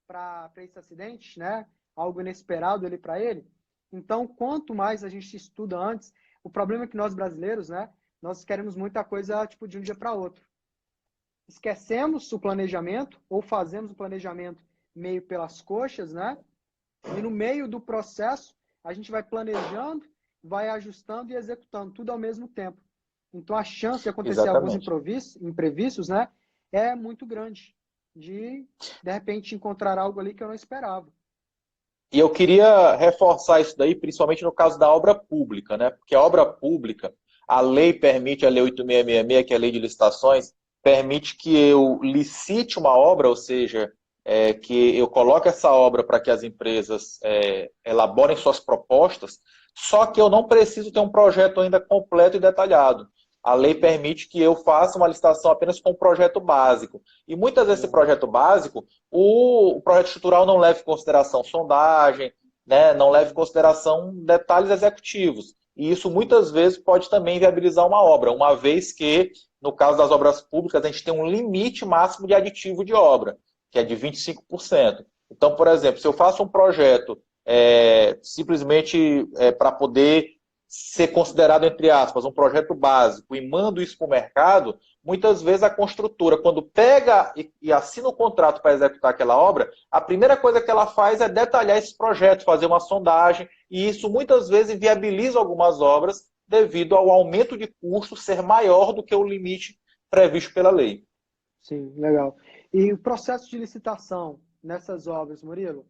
A: para esse acidente, né? Algo inesperado ali para ele? Então, quanto mais a gente estuda antes, o problema é que nós brasileiros, né? Nós queremos muita coisa tipo de um dia para outro. Esquecemos o planejamento ou fazemos o planejamento meio pelas coxas, né? E no meio do processo, a gente vai planejando, vai ajustando e executando tudo ao mesmo tempo. Então, a chance de acontecer alguns
B: Exatamente.
A: imprevistos, né, é muito grande. De repente, encontrar algo ali que eu não esperava.
B: E eu queria reforçar isso daí, principalmente no caso da obra pública, né? Porque a obra pública, a lei permite, a Lei 8666, que é a lei de licitações, permite que eu licite uma obra, ou seja, que eu coloque essa obra para que as empresas elaborem suas propostas, só que eu não preciso ter um projeto ainda completo e detalhado. A lei permite que eu faça uma licitação apenas com um projeto básico. E muitas vezes esse projeto básico, o projeto estrutural não leva em consideração sondagem, né, não leva em consideração detalhes executivos. E isso muitas vezes pode também viabilizar uma obra, uma vez que, no caso das obras públicas, a gente tem um limite máximo de aditivo de obra, que é de 25%. Então, por exemplo, se eu faço um projeto simplesmente para poder ser considerado, entre aspas, um projeto básico e mando isso para o mercado, muitas vezes a construtora, quando pega e assina o contrato para executar aquela obra, a primeira coisa que ela faz é detalhar esse projeto, fazer uma sondagem, e isso muitas vezes viabiliza algumas obras devido ao aumento de custo ser maior do que o limite previsto pela lei.
A: Sim, legal. E o processo de licitação nessas obras, Murilo,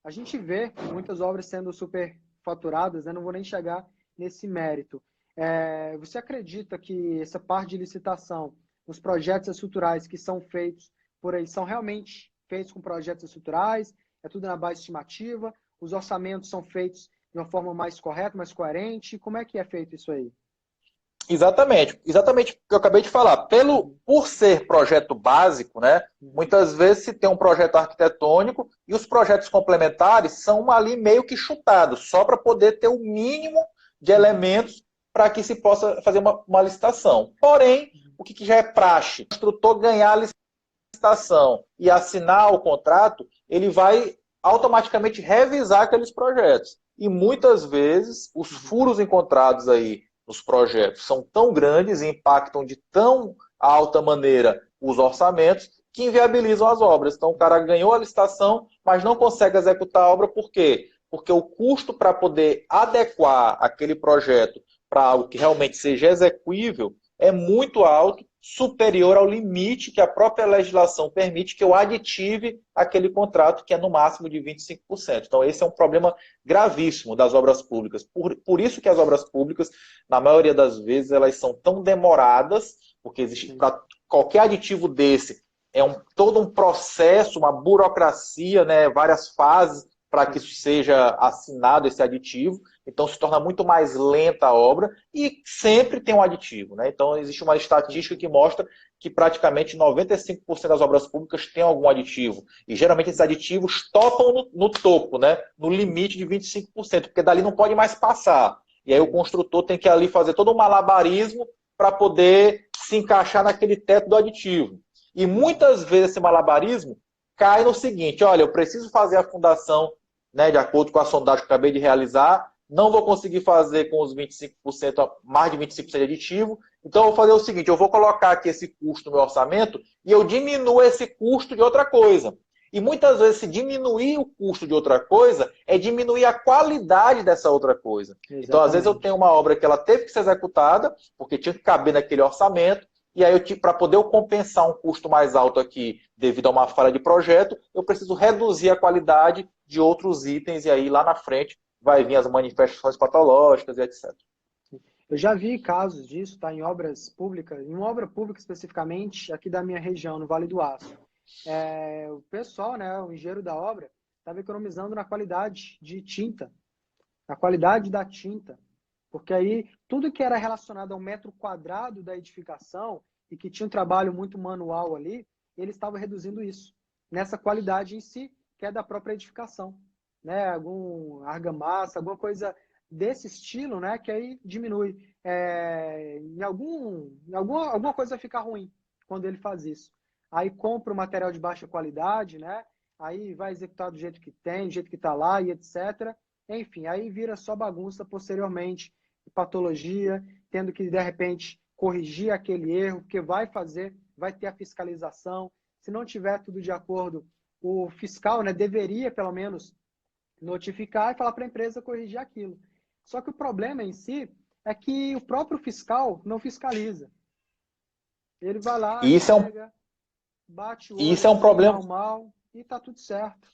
A: a gente vê muitas obras sendo superfaturadas, né? Não vou nem chegar nesse mérito. Você acredita que essa parte de licitação, os projetos estruturais que são feitos por aí, são realmente feitos com projetos estruturais? É tudo na base estimativa? Os orçamentos são feitos de uma forma mais correta, mais coerente? Como é que é feito isso aí?
B: Exatamente o que eu acabei de falar. Por ser projeto básico, né, muitas vezes se tem um projeto arquitetônico e os projetos complementares são ali meio que chutados, só para poder ter o mínimo de elementos para que se possa fazer uma licitação. Porém, o que já é praxe? O construtor ganhar a licitação e assinar o contrato, ele vai automaticamente revisar aqueles projetos. E muitas vezes os furos encontrados aí os projetos são tão grandes e impactam de tão alta maneira os orçamentos que inviabilizam as obras. Então o cara ganhou a licitação, mas não consegue executar a obra. Por quê? Porque o custo para poder adequar aquele projeto para algo que realmente seja execuível é muito alto superior ao limite que a própria legislação permite que eu aditive aquele contrato, que é no máximo de 25%. Então, esse é um problema gravíssimo das obras públicas. Por isso que as obras públicas, na maioria das vezes, elas são tão demoradas, porque existe para qualquer aditivo desse, todo um processo, uma burocracia, né, várias fases para que seja assinado esse aditivo. Então se torna muito mais lenta a obra e sempre tem um aditivo, né? Então existe uma estatística que mostra que praticamente 95% das obras públicas têm algum aditivo. E geralmente esses aditivos topam no topo, né? No limite de 25%, porque dali não pode mais passar. E aí o construtor tem que ali fazer todo um malabarismo para poder se encaixar naquele teto do aditivo. E muitas vezes esse malabarismo cai no seguinte: olha, eu preciso fazer a fundação, né, de acordo com a sondagem que eu acabei de realizar, não vou conseguir fazer com os 25%, mais de 25% de aditivo, então eu vou fazer o seguinte: eu vou colocar aqui esse custo no meu orçamento e eu diminuo esse custo de outra coisa. E muitas vezes, se diminuir o custo de outra coisa, é diminuir a qualidade dessa outra coisa. Exatamente. Então, às vezes, eu tenho uma obra que ela teve que ser executada, porque tinha que caber naquele orçamento, e aí, para poder eu compensar um custo mais alto aqui, devido a uma falha de projeto, eu preciso reduzir a qualidade de outros itens, e aí lá na frente vai vir as manifestações patológicas e etc.
A: Eu já vi casos disso, tá, em obras públicas, em uma obra pública especificamente, aqui da minha região, no Vale do Aço. O pessoal, né, o engenheiro da obra, estava economizando na qualidade de tinta, na qualidade da tinta, porque aí tudo que era relacionado ao metro quadrado da edificação e que tinha um trabalho muito manual ali, ele estava reduzindo isso, nessa qualidade em si, que é da própria edificação, né, algum argamassa, alguma coisa desse estilo, né, que aí diminui. Alguma coisa fica ruim quando ele faz isso. Aí compra o material de baixa qualidade, né, aí vai executar do jeito que tem, do jeito que está lá e etc. Enfim, aí vira só bagunça posteriormente, patologia, tendo que, de repente, corrigir aquele erro, porque vai ter a fiscalização. Se não tiver tudo de acordo, o fiscal, né, deveria, pelo menos, notificar e falar para a empresa corrigir aquilo. Só que o problema em si é que o próprio fiscal não fiscaliza. Ele vai lá,
B: E
A: pega, bate o olho,
B: isso é um
A: assim,
B: problema.
A: mal, e tá tudo certo.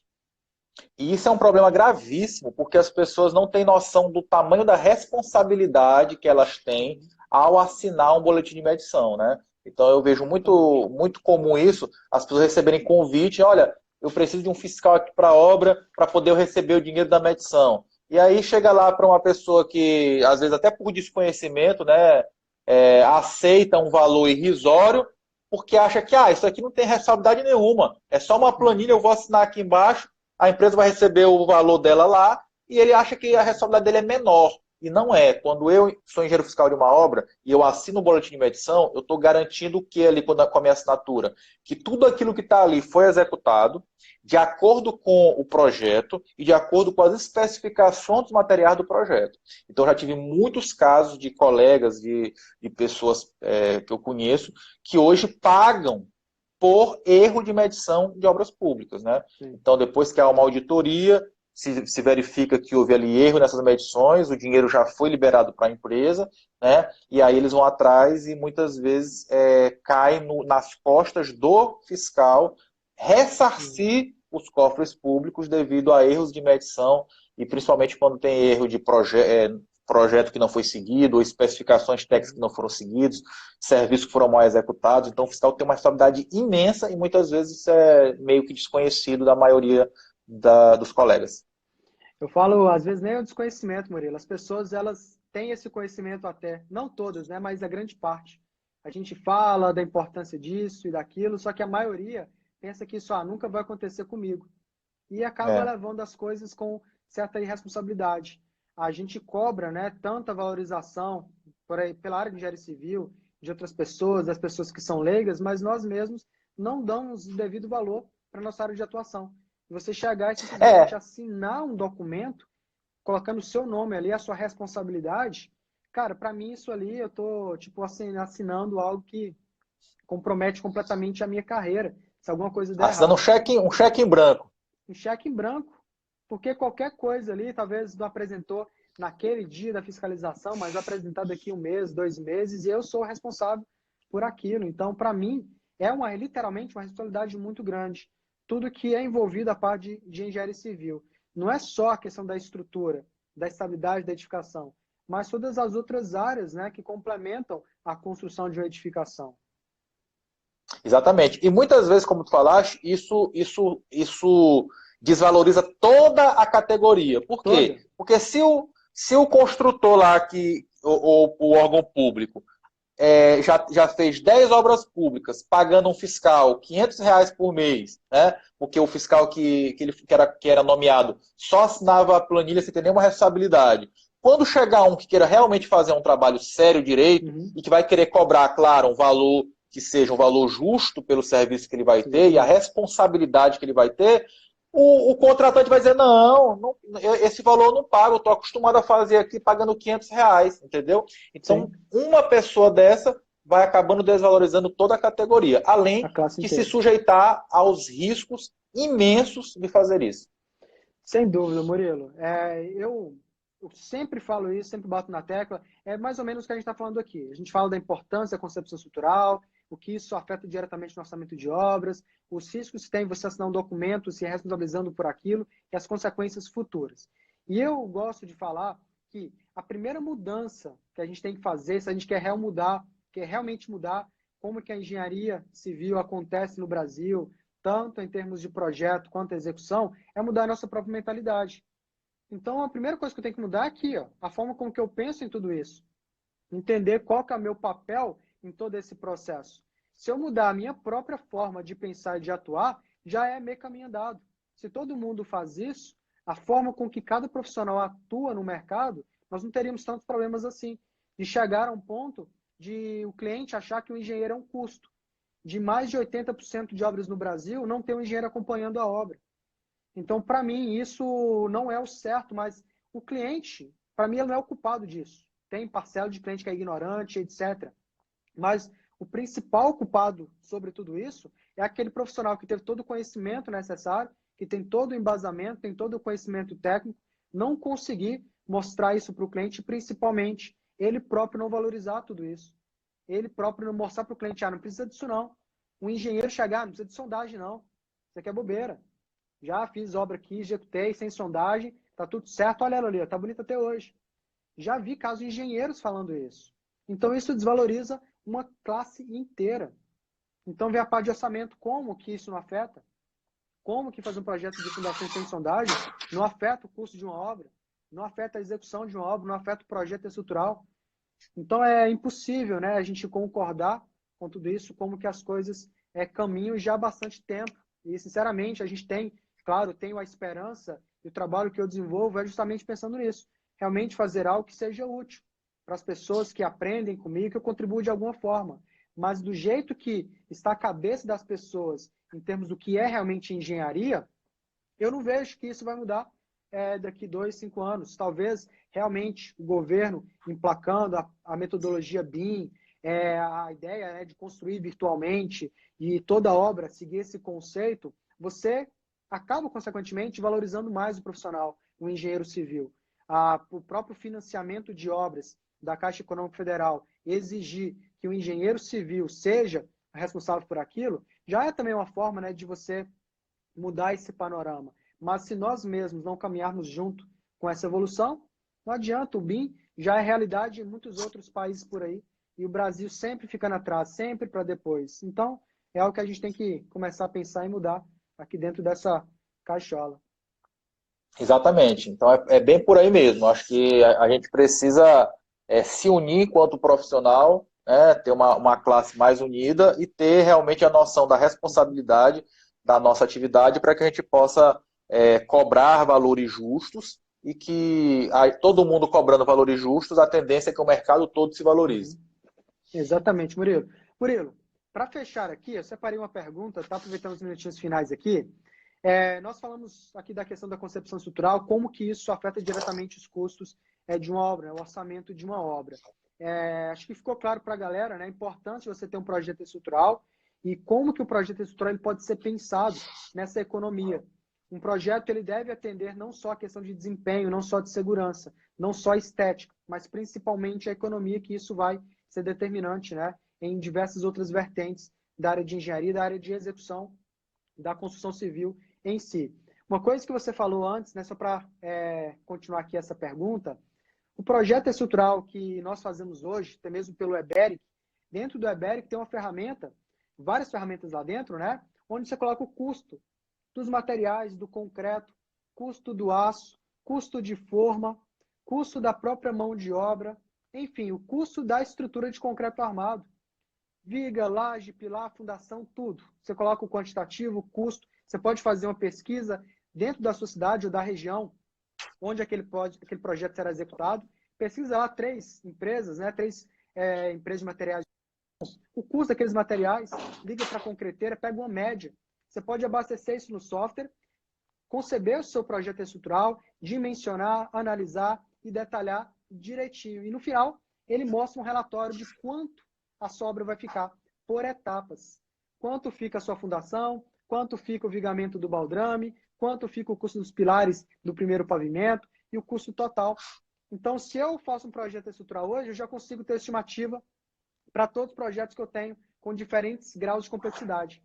B: E isso é um problema gravíssimo, porque as pessoas não têm noção do tamanho da responsabilidade que elas têm ao assinar um boletim de medição, né? Então eu vejo muito, muito comum isso, as pessoas receberem convite: olha, eu preciso de um fiscal aqui para a obra para poder eu receber o dinheiro da medição. E aí chega lá para uma pessoa que, às vezes até por desconhecimento, né, aceita um valor irrisório, porque acha que isso aqui não tem responsabilidade nenhuma, é só uma planilha, eu vou assinar aqui embaixo, a empresa vai receber o valor dela lá e ele acha que a responsabilidade dele é menor. E não é. Quando eu sou engenheiro fiscal de uma obra e eu assino o boletim de medição, eu estou garantindo o que ali com a minha assinatura? Que tudo aquilo que está ali foi executado de acordo com o projeto e de acordo com as especificações dos materiais do projeto. Então, já tive muitos casos de colegas, de pessoas que eu conheço, que hoje pagam por erro de medição de obras públicas, né? Então, depois que há uma auditoria, se verifica que houve ali erro nessas medições, o dinheiro já foi liberado para a empresa, né? E aí eles vão atrás e muitas vezes cai nas costas do fiscal ressarcir os cofres públicos devido a erros de medição e principalmente quando tem erro de projeto que não foi seguido, ou especificações técnicas que não foram seguidas, serviços que foram mal executados. Então o fiscal tem uma responsabilidade imensa e muitas vezes isso é meio que desconhecido da maioria dos colegas.
A: Eu falo, às vezes, nem é o desconhecimento, Murilo. As pessoas, elas têm esse conhecimento até, não todas, né, mas a grande parte. A gente fala da importância disso e daquilo, só que a maioria pensa que isso nunca vai acontecer comigo. E acaba levando as coisas com certa irresponsabilidade. A gente cobra, né, tanta valorização pela área de engenharia civil, de outras pessoas, das pessoas que são leigas, mas nós mesmos não damos o devido valor para a nossa área de atuação. Você chegar e simplesmente assinar um documento, colocando o seu nome ali, a sua responsabilidade, cara, para mim isso ali, eu tô, tipo, assim, assinando algo que compromete completamente a minha carreira. Se alguma coisa der
B: Assinando
A: errado.
B: um cheque em branco.
A: Um cheque em branco. Porque qualquer coisa ali, talvez não apresentou naquele dia da fiscalização, mas apresentar daqui 1 mês, 2 meses, e eu sou o responsável por aquilo. Então, para mim, literalmente uma responsabilidade muito grande. Tudo que é envolvido a parte de engenharia civil. Não é só a questão da estrutura, da estabilidade da edificação, mas todas as outras áreas, né, que complementam a construção de uma edificação.
B: Exatamente. E muitas vezes, como tu falaste, isso desvaloriza toda a categoria. Por
A: Toda?
B: quê? Porque se o construtor lá, ou o órgão público, já fez 10 obras públicas, pagando um fiscal R$ 500 por mês, né? Porque o fiscal que era nomeado só assinava a planilha sem ter nenhuma responsabilidade. Quando chegar um que queira realmente fazer um trabalho sério, direito,
A: Uhum.
B: e que vai querer cobrar, claro, um valor que seja um valor justo pelo serviço que ele vai ter e a
A: Exatamente.
B: responsabilidade que ele vai ter, o contratante vai dizer, não, esse valor eu não pago, eu estou acostumado a fazer aqui pagando R$ 500, entendeu? Então,
A: Sim,
B: uma pessoa dessa vai acabando desvalorizando toda a categoria,
A: a
B: além
A: classe
B: de se
A: inteira.
B: sujeitar aos riscos imensos de fazer isso.
A: Sem dúvida, Murilo. Eu sempre falo isso, sempre bato na tecla. É mais ou menos o que a gente está falando aqui. A gente fala da importância da concepção estrutural, o que isso afeta diretamente no orçamento de obras, os riscos que tem você assinar um documento se responsabilizando por aquilo e as consequências futuras. E eu gosto de falar que a primeira mudança que a gente tem que fazer, se a gente quer realmente mudar como que a engenharia civil acontece no Brasil, tanto em termos de projeto quanto execução, é mudar a nossa própria mentalidade. Então, a primeira coisa que eu tenho que mudar é aqui, ó, a forma como que eu penso em tudo isso. Entender qual que é o meu papel em todo esse processo. Se eu mudar a minha própria forma de pensar e de atuar, já é meio caminho andado. Se todo mundo faz isso, a forma com que cada profissional atua no mercado, nós não teríamos tantos problemas assim. De chegar a um ponto de o cliente achar que o engenheiro é um custo. De mais de 80% de obras no Brasil, não tem um engenheiro acompanhando a obra. Então, para mim, isso não é o certo, mas o cliente, para mim, ele não é o culpado disso. Tem parcela de cliente que é ignorante, etc. Mas o principal culpado sobre tudo isso é aquele profissional que teve todo o conhecimento necessário, que tem todo o embasamento, tem todo o conhecimento técnico, não conseguir mostrar isso para o cliente, principalmente ele próprio não valorizar tudo isso. Ele próprio não mostrar para o cliente, não precisa disso não. Um engenheiro chegar, não precisa de sondagem não. Isso aqui é bobeira. Já fiz obra aqui, executei sem sondagem, tá tudo certo, olha ela ali, tá bonita até hoje. Já vi casos de engenheiros falando isso. Então isso desvaloriza uma classe inteira. Então vem a parte de orçamento, como que isso não afeta? Como que fazer um projeto de fundação sem sondagem não afeta o custo de uma obra, não afeta a execução de uma obra, não afeta o projeto estrutural. Então é impossível, né, a gente concordar com tudo isso, como que as coisas caminham já há bastante tempo. E, sinceramente, a gente tem, claro, tenho a esperança e o trabalho que eu desenvolvo é justamente pensando nisso. Realmente fazer algo que seja útil para as pessoas que aprendem comigo, que eu contribuo de alguma forma. Mas do jeito que está a cabeça das pessoas em termos do que é realmente engenharia, eu não vejo que isso vai mudar daqui 2, 5 anos. Talvez realmente o governo emplacando a metodologia BIM, a ideia de construir virtualmente e toda obra seguir esse conceito, você acaba, consequentemente, valorizando mais o profissional, o engenheiro civil. O próprio financiamento de obras da Caixa Econômica Federal exigir que o engenheiro civil seja responsável por aquilo, já é também uma forma, né, de você mudar esse panorama. Mas se nós mesmos não caminharmos junto com essa evolução, não adianta. O BIM já é realidade em muitos outros países por aí. E o Brasil sempre ficando atrás, sempre para depois. Então, é algo que a gente tem que começar a pensar e mudar aqui dentro dessa caixola.
B: Exatamente. Então é bem por aí mesmo. Acho que a gente precisa se unir enquanto profissional, né, ter uma classe mais unida e ter realmente a noção da responsabilidade da nossa atividade para que a gente possa cobrar valores justos e que todo mundo cobrando valores justos, a tendência é que o mercado todo se valorize.
A: Uhum. Exatamente, Murilo. Murilo, para fechar aqui, eu separei uma pergunta, tá? Aproveitando os minutinhos finais aqui. Nós falamos aqui da questão da concepção estrutural, como que isso afeta diretamente os custos de uma obra, o orçamento de uma obra. Acho que ficou claro para a galera, né, a importância de você ter um projeto estrutural e como que o projeto estrutural ele pode ser pensado nessa economia. Um projeto ele deve atender não só a questão de desempenho, não só de segurança, não só estética, mas principalmente a economia, que isso vai ser determinante, né, em diversas outras vertentes da área de engenharia, da área de execução da construção civil em si. Uma coisa que você falou antes, né, só para continuar aqui essa pergunta, o projeto estrutural que nós fazemos hoje, até mesmo pelo Eberic, dentro do Eberic tem uma ferramenta, várias ferramentas lá dentro, né, onde você coloca o custo dos materiais, do concreto, custo do aço, custo de forma, custo da própria mão de obra, enfim, o custo da estrutura de concreto armado. Viga, laje, pilar, fundação, tudo. Você coloca o quantitativo, o custo. Você pode fazer uma pesquisa dentro da sua cidade ou da região onde aquele projeto será executado. Pesquisa lá 3 empresas, né? 3 empresas de materiais. O custo daqueles materiais, liga para a concreteira, pega uma média. Você pode abastecer isso no software, conceber o seu projeto estrutural, dimensionar, analisar e detalhar direitinho. E no final, ele mostra um relatório de quanto a sua obra vai ficar por etapas. Quanto fica a sua fundação, quanto fica o vigamento do baldrame, quanto fica o custo dos pilares do primeiro pavimento e o custo total. Então, se eu faço um projeto estrutural hoje, eu já consigo ter estimativa para todos os projetos que eu tenho com diferentes graus de complexidade.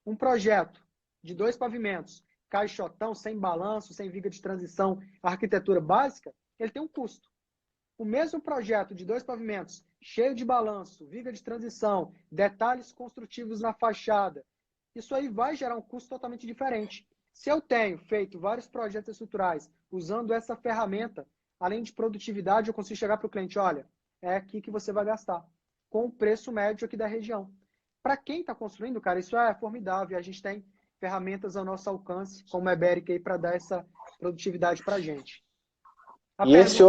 A: Um projeto de 2 pavimentos, caixotão, sem balanço, sem viga de transição, arquitetura básica, ele tem um custo. O mesmo projeto de 2 pavimentos, cheio de balanço, viga de transição, detalhes construtivos na fachada, isso aí vai gerar um custo totalmente diferente. Se eu tenho feito vários projetos estruturais usando essa ferramenta, além de produtividade, eu consigo chegar para o cliente, olha, é aqui que você vai gastar, com o preço médio aqui da região. Para quem está construindo, cara, isso é formidável. A gente tem ferramentas ao nosso alcance, como a Eberic, para dar essa produtividade para a gente.
B: Esse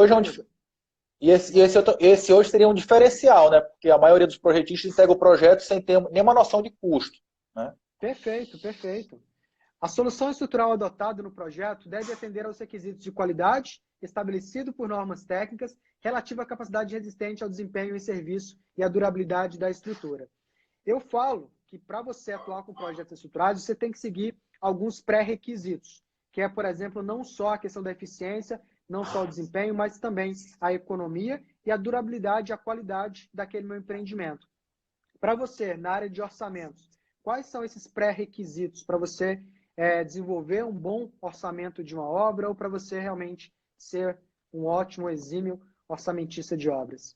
B: hoje seria um diferencial, né? Porque a maioria dos projetistas entrega o projeto sem ter nenhuma noção de custo, né?
A: Perfeito, perfeito. A solução estrutural adotada no projeto deve atender aos requisitos de qualidade estabelecido por normas técnicas relativa à capacidade resistente ao desempenho em serviço e à durabilidade da estrutura. Eu falo que para você atuar com projetos estruturados, você tem que seguir alguns pré-requisitos, que é, por exemplo, não só a questão da eficiência, não só o desempenho, mas também a economia e a durabilidade e a qualidade daquele meu empreendimento. Para você, na área de orçamentos, quais são esses pré-requisitos para você desenvolver um bom orçamento de uma obra ou para você realmente ser um ótimo, exímio orçamentista de obras?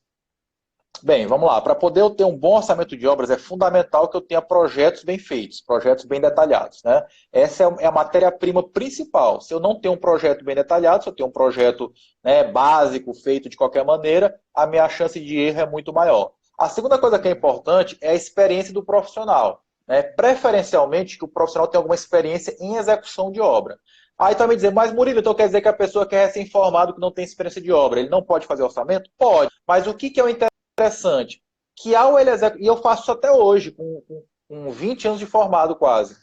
B: Bem, vamos lá. Para poder eu ter um bom orçamento de obras, é fundamental que eu tenha projetos bem feitos, projetos bem detalhados, né? Essa é a matéria-prima principal. Se eu não tenho um projeto bem detalhado, se eu tenho um projeto, né, básico, feito de qualquer maneira, a minha chance de erro é muito maior. A segunda coisa que é importante é a experiência do profissional, né? Preferencialmente que o profissional tenha alguma experiência em execução de obra. Aí tu vai me dizer, mas Murilo, então quer dizer que a pessoa que é recém-formado, que não tem experiência de obra, ele não pode fazer orçamento? Pode. Mas o que é o interessante? Que ao ele executar, e eu faço isso até hoje, com 20 anos de formado quase.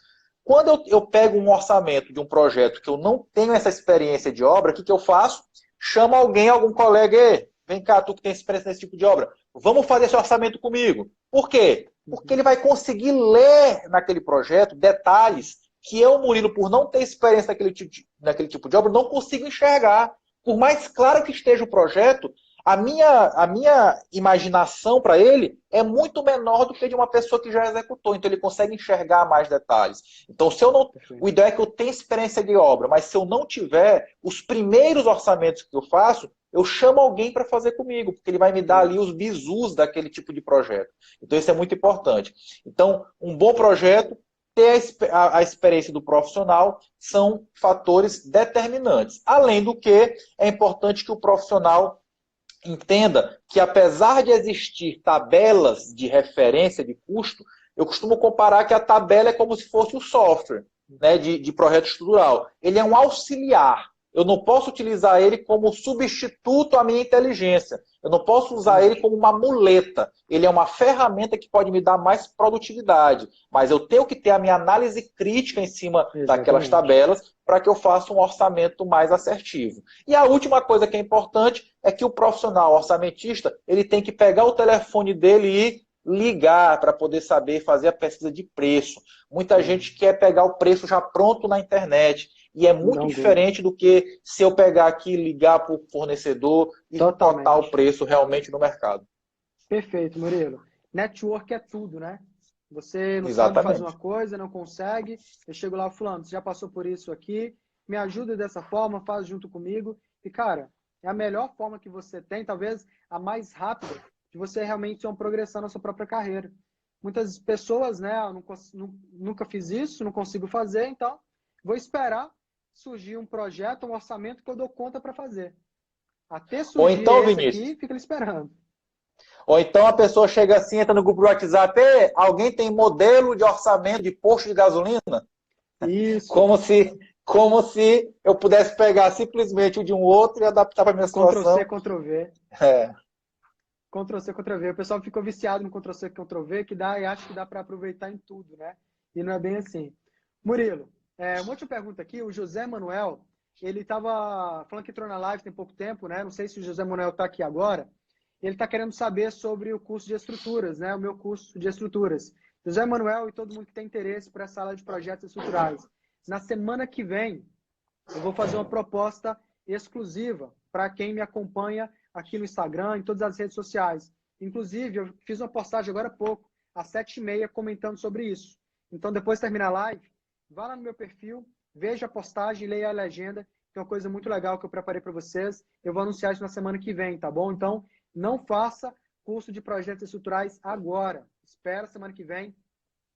B: Quando eu pego um orçamento de um projeto que eu não tenho essa experiência de obra, o que eu faço? Chamo alguém, algum colega, vem cá, tu que tem experiência nesse tipo de obra, vamos fazer esse orçamento comigo. Por quê? Porque ele vai conseguir ler naquele projeto detalhes que eu, Murilo, por não ter experiência naquele tipo de obra, não consigo enxergar. Por mais claro que esteja o projeto, a minha imaginação para ele é muito menor do que de uma pessoa que já executou. Então ele consegue enxergar mais detalhes. Então, se eu não, o ideal é que eu tenha experiência de obra, mas se eu não tiver os primeiros orçamentos que eu faço, eu chamo alguém para fazer comigo, porque ele vai me dar ali os bizus daquele tipo de projeto. Então isso é muito importante. Então, um bom projeto, ter a experiência do profissional são fatores determinantes. Além do que, é importante que o profissional entenda que, apesar de existir tabelas de referência de custo, eu costumo comparar que a tabela é como se fosse o software, né, de projeto estrutural. Ele é um auxiliar. Eu não posso utilizar ele como substituto à minha inteligência. Eu não posso usar ele como uma muleta. Ele é uma ferramenta que pode me dar mais produtividade. Mas eu tenho que ter a minha análise crítica em cima daquelas tabelas para que eu faça um orçamento mais assertivo. E a última coisa que é importante é que o profissional orçamentista ele tem que pegar o telefone dele e ligar para poder saber fazer a pesquisa de preço. Muita gente quer pegar o preço já pronto na internet. E é muito diferente do que se eu pegar aqui, ligar para o fornecedor e cotar o preço realmente no mercado.
A: Perfeito, Murilo. network é tudo, né? Você não sabe fazer uma
B: Exatamente.
A: coisa, não consegue, eu chego lá, fulano, você já passou por isso aqui, me ajuda dessa forma, faz junto comigo. E, cara, é a melhor forma que você tem, talvez a mais rápida, de você realmente ter uma progressão na sua própria carreira. Muitas pessoas, né, eu nunca fiz isso, não consigo fazer, então vou esperar surgir um projeto, um orçamento que eu dou conta para fazer. Até
B: Ou
A: surgir
B: então,
A: esse aqui,
B: Vinícius,
A: fica esperando.
B: ou então a pessoa chega assim, entra no grupo do WhatsApp, "Ei, alguém tem modelo de orçamento de posto de gasolina?"
A: Isso.
B: Como se, como se eu pudesse pegar simplesmente o de um outro e adaptar para a minha
A: Ctrl C,
B: situação.
A: Ctrl V.
B: É.
A: Ctrl C, Ctrl V. O pessoal ficou viciado no Ctrl C, Ctrl V, que dá e acha que dá para aproveitar em tudo, né? E não é bem assim. Murilo, uma última pergunta aqui. O José Manuel, ele estava falando que entrou na live tem pouco tempo, né? Não sei se o José Manuel está aqui agora. Ele está querendo saber sobre o curso de estruturas, né? O meu curso de estruturas. José Manuel e todo mundo que tem interesse para essa sala de projetos estruturais. Na semana que vem, eu vou fazer uma proposta exclusiva para quem me acompanha aqui no Instagram, em todas as redes sociais. Inclusive, eu fiz uma postagem agora há pouco, às 7h30, comentando sobre isso. Então, depois de terminar a live, vá lá no meu perfil, veja a postagem, leia a legenda, que é uma coisa muito legal que eu preparei para vocês. Eu vou anunciar isso na semana que vem, tá bom? Então, não faça curso de projetos estruturais agora. Espera semana que vem,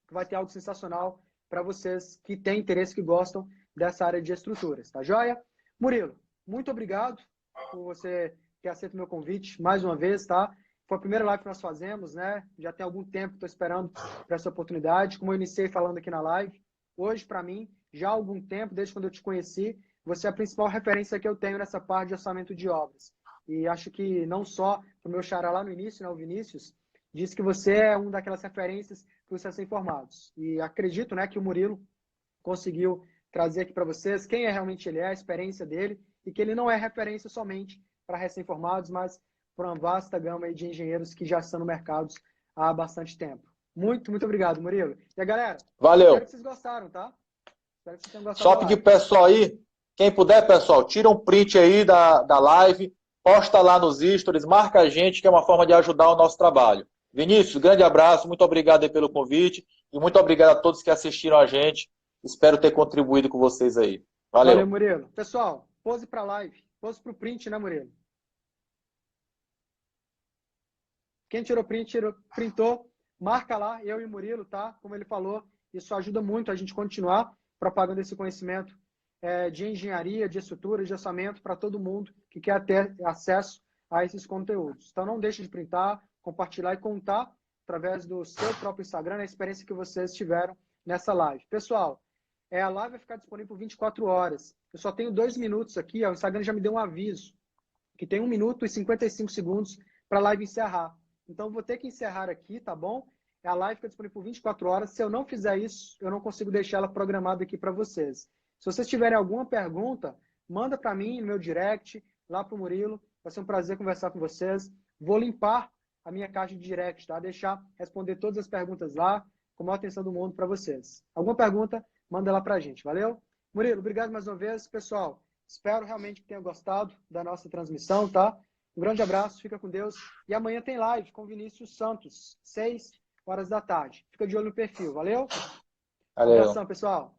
A: que vai ter algo sensacional para vocês que têm interesse, que gostam dessa área de estruturas, tá joia? Murilo, muito obrigado por você ter aceito o meu convite mais uma vez, tá? Foi a primeira live que nós fazemos, né? Já tem algum tempo que estou esperando para essa oportunidade. Como eu iniciei falando aqui na live, hoje, para mim, já há algum tempo, desde quando eu te conheci, você é a principal referência que eu tenho nessa parte de orçamento de obras. E acho que não só o meu xará lá no início, né, o Vinícius, disse que você é uma daquelas referências para os recém-formados. E acredito, né, que o Murilo conseguiu trazer aqui para vocês quem é realmente ele é, a experiência dele, e que ele não é referência somente para recém-formados, mas para uma vasta gama aí de engenheiros que já estão no mercado há bastante tempo. Muito, muito obrigado, Murilo. E a galera, espero
B: Valeu.
A: que vocês gostaram, tá? Espero que vocês tenham gostado
B: Só
A: da
B: pedir
A: live.
B: pro pessoal aí, quem puder, pessoal, tira um print aí da live, posta lá nos stories, marca a gente, que é uma forma de ajudar o nosso trabalho. Vinícius, grande abraço, muito obrigado aí pelo convite e muito obrigado a todos que assistiram a gente. Espero ter contribuído com vocês aí.
A: Valeu,
B: Valeu.
A: Murilo. Pessoal, pose para a live, pose para o print, né, Murilo? Quem tirou print, printou, marca lá, eu e o Murilo, tá? Como ele falou, isso ajuda muito a gente continuar propagando esse conhecimento de engenharia, de estrutura, de orçamento para todo mundo que quer ter acesso a esses conteúdos. Então não deixe de printar, compartilhar e contar através do seu próprio Instagram a experiência que vocês tiveram nessa live. Pessoal, a live vai ficar disponível por 24 horas. Eu só tenho 2 minutos aqui, ó, o Instagram já me deu um aviso que tem 1 minuto e 55 segundos para a live encerrar. Então, vou ter que encerrar aqui, tá bom? A live fica disponível por 24 horas. Se eu não fizer isso, eu não consigo deixar ela programada aqui para vocês. Se vocês tiverem alguma pergunta, manda para mim no meu direct, lá para o Murilo. Vai ser um prazer conversar com vocês. Vou limpar a minha caixa de direct, tá? Deixar responder todas as perguntas lá, com a maior atenção do mundo para vocês. Alguma pergunta, manda lá para a gente, valeu? Murilo, obrigado mais uma vez. Pessoal, espero realmente que tenham gostado da nossa transmissão, tá? Um grande abraço, fica com Deus. E amanhã tem live com Vinícius Santos, 6 horas da tarde. Fica de olho no perfil, valeu? Um
B: Valeu.
A: abração, pessoal.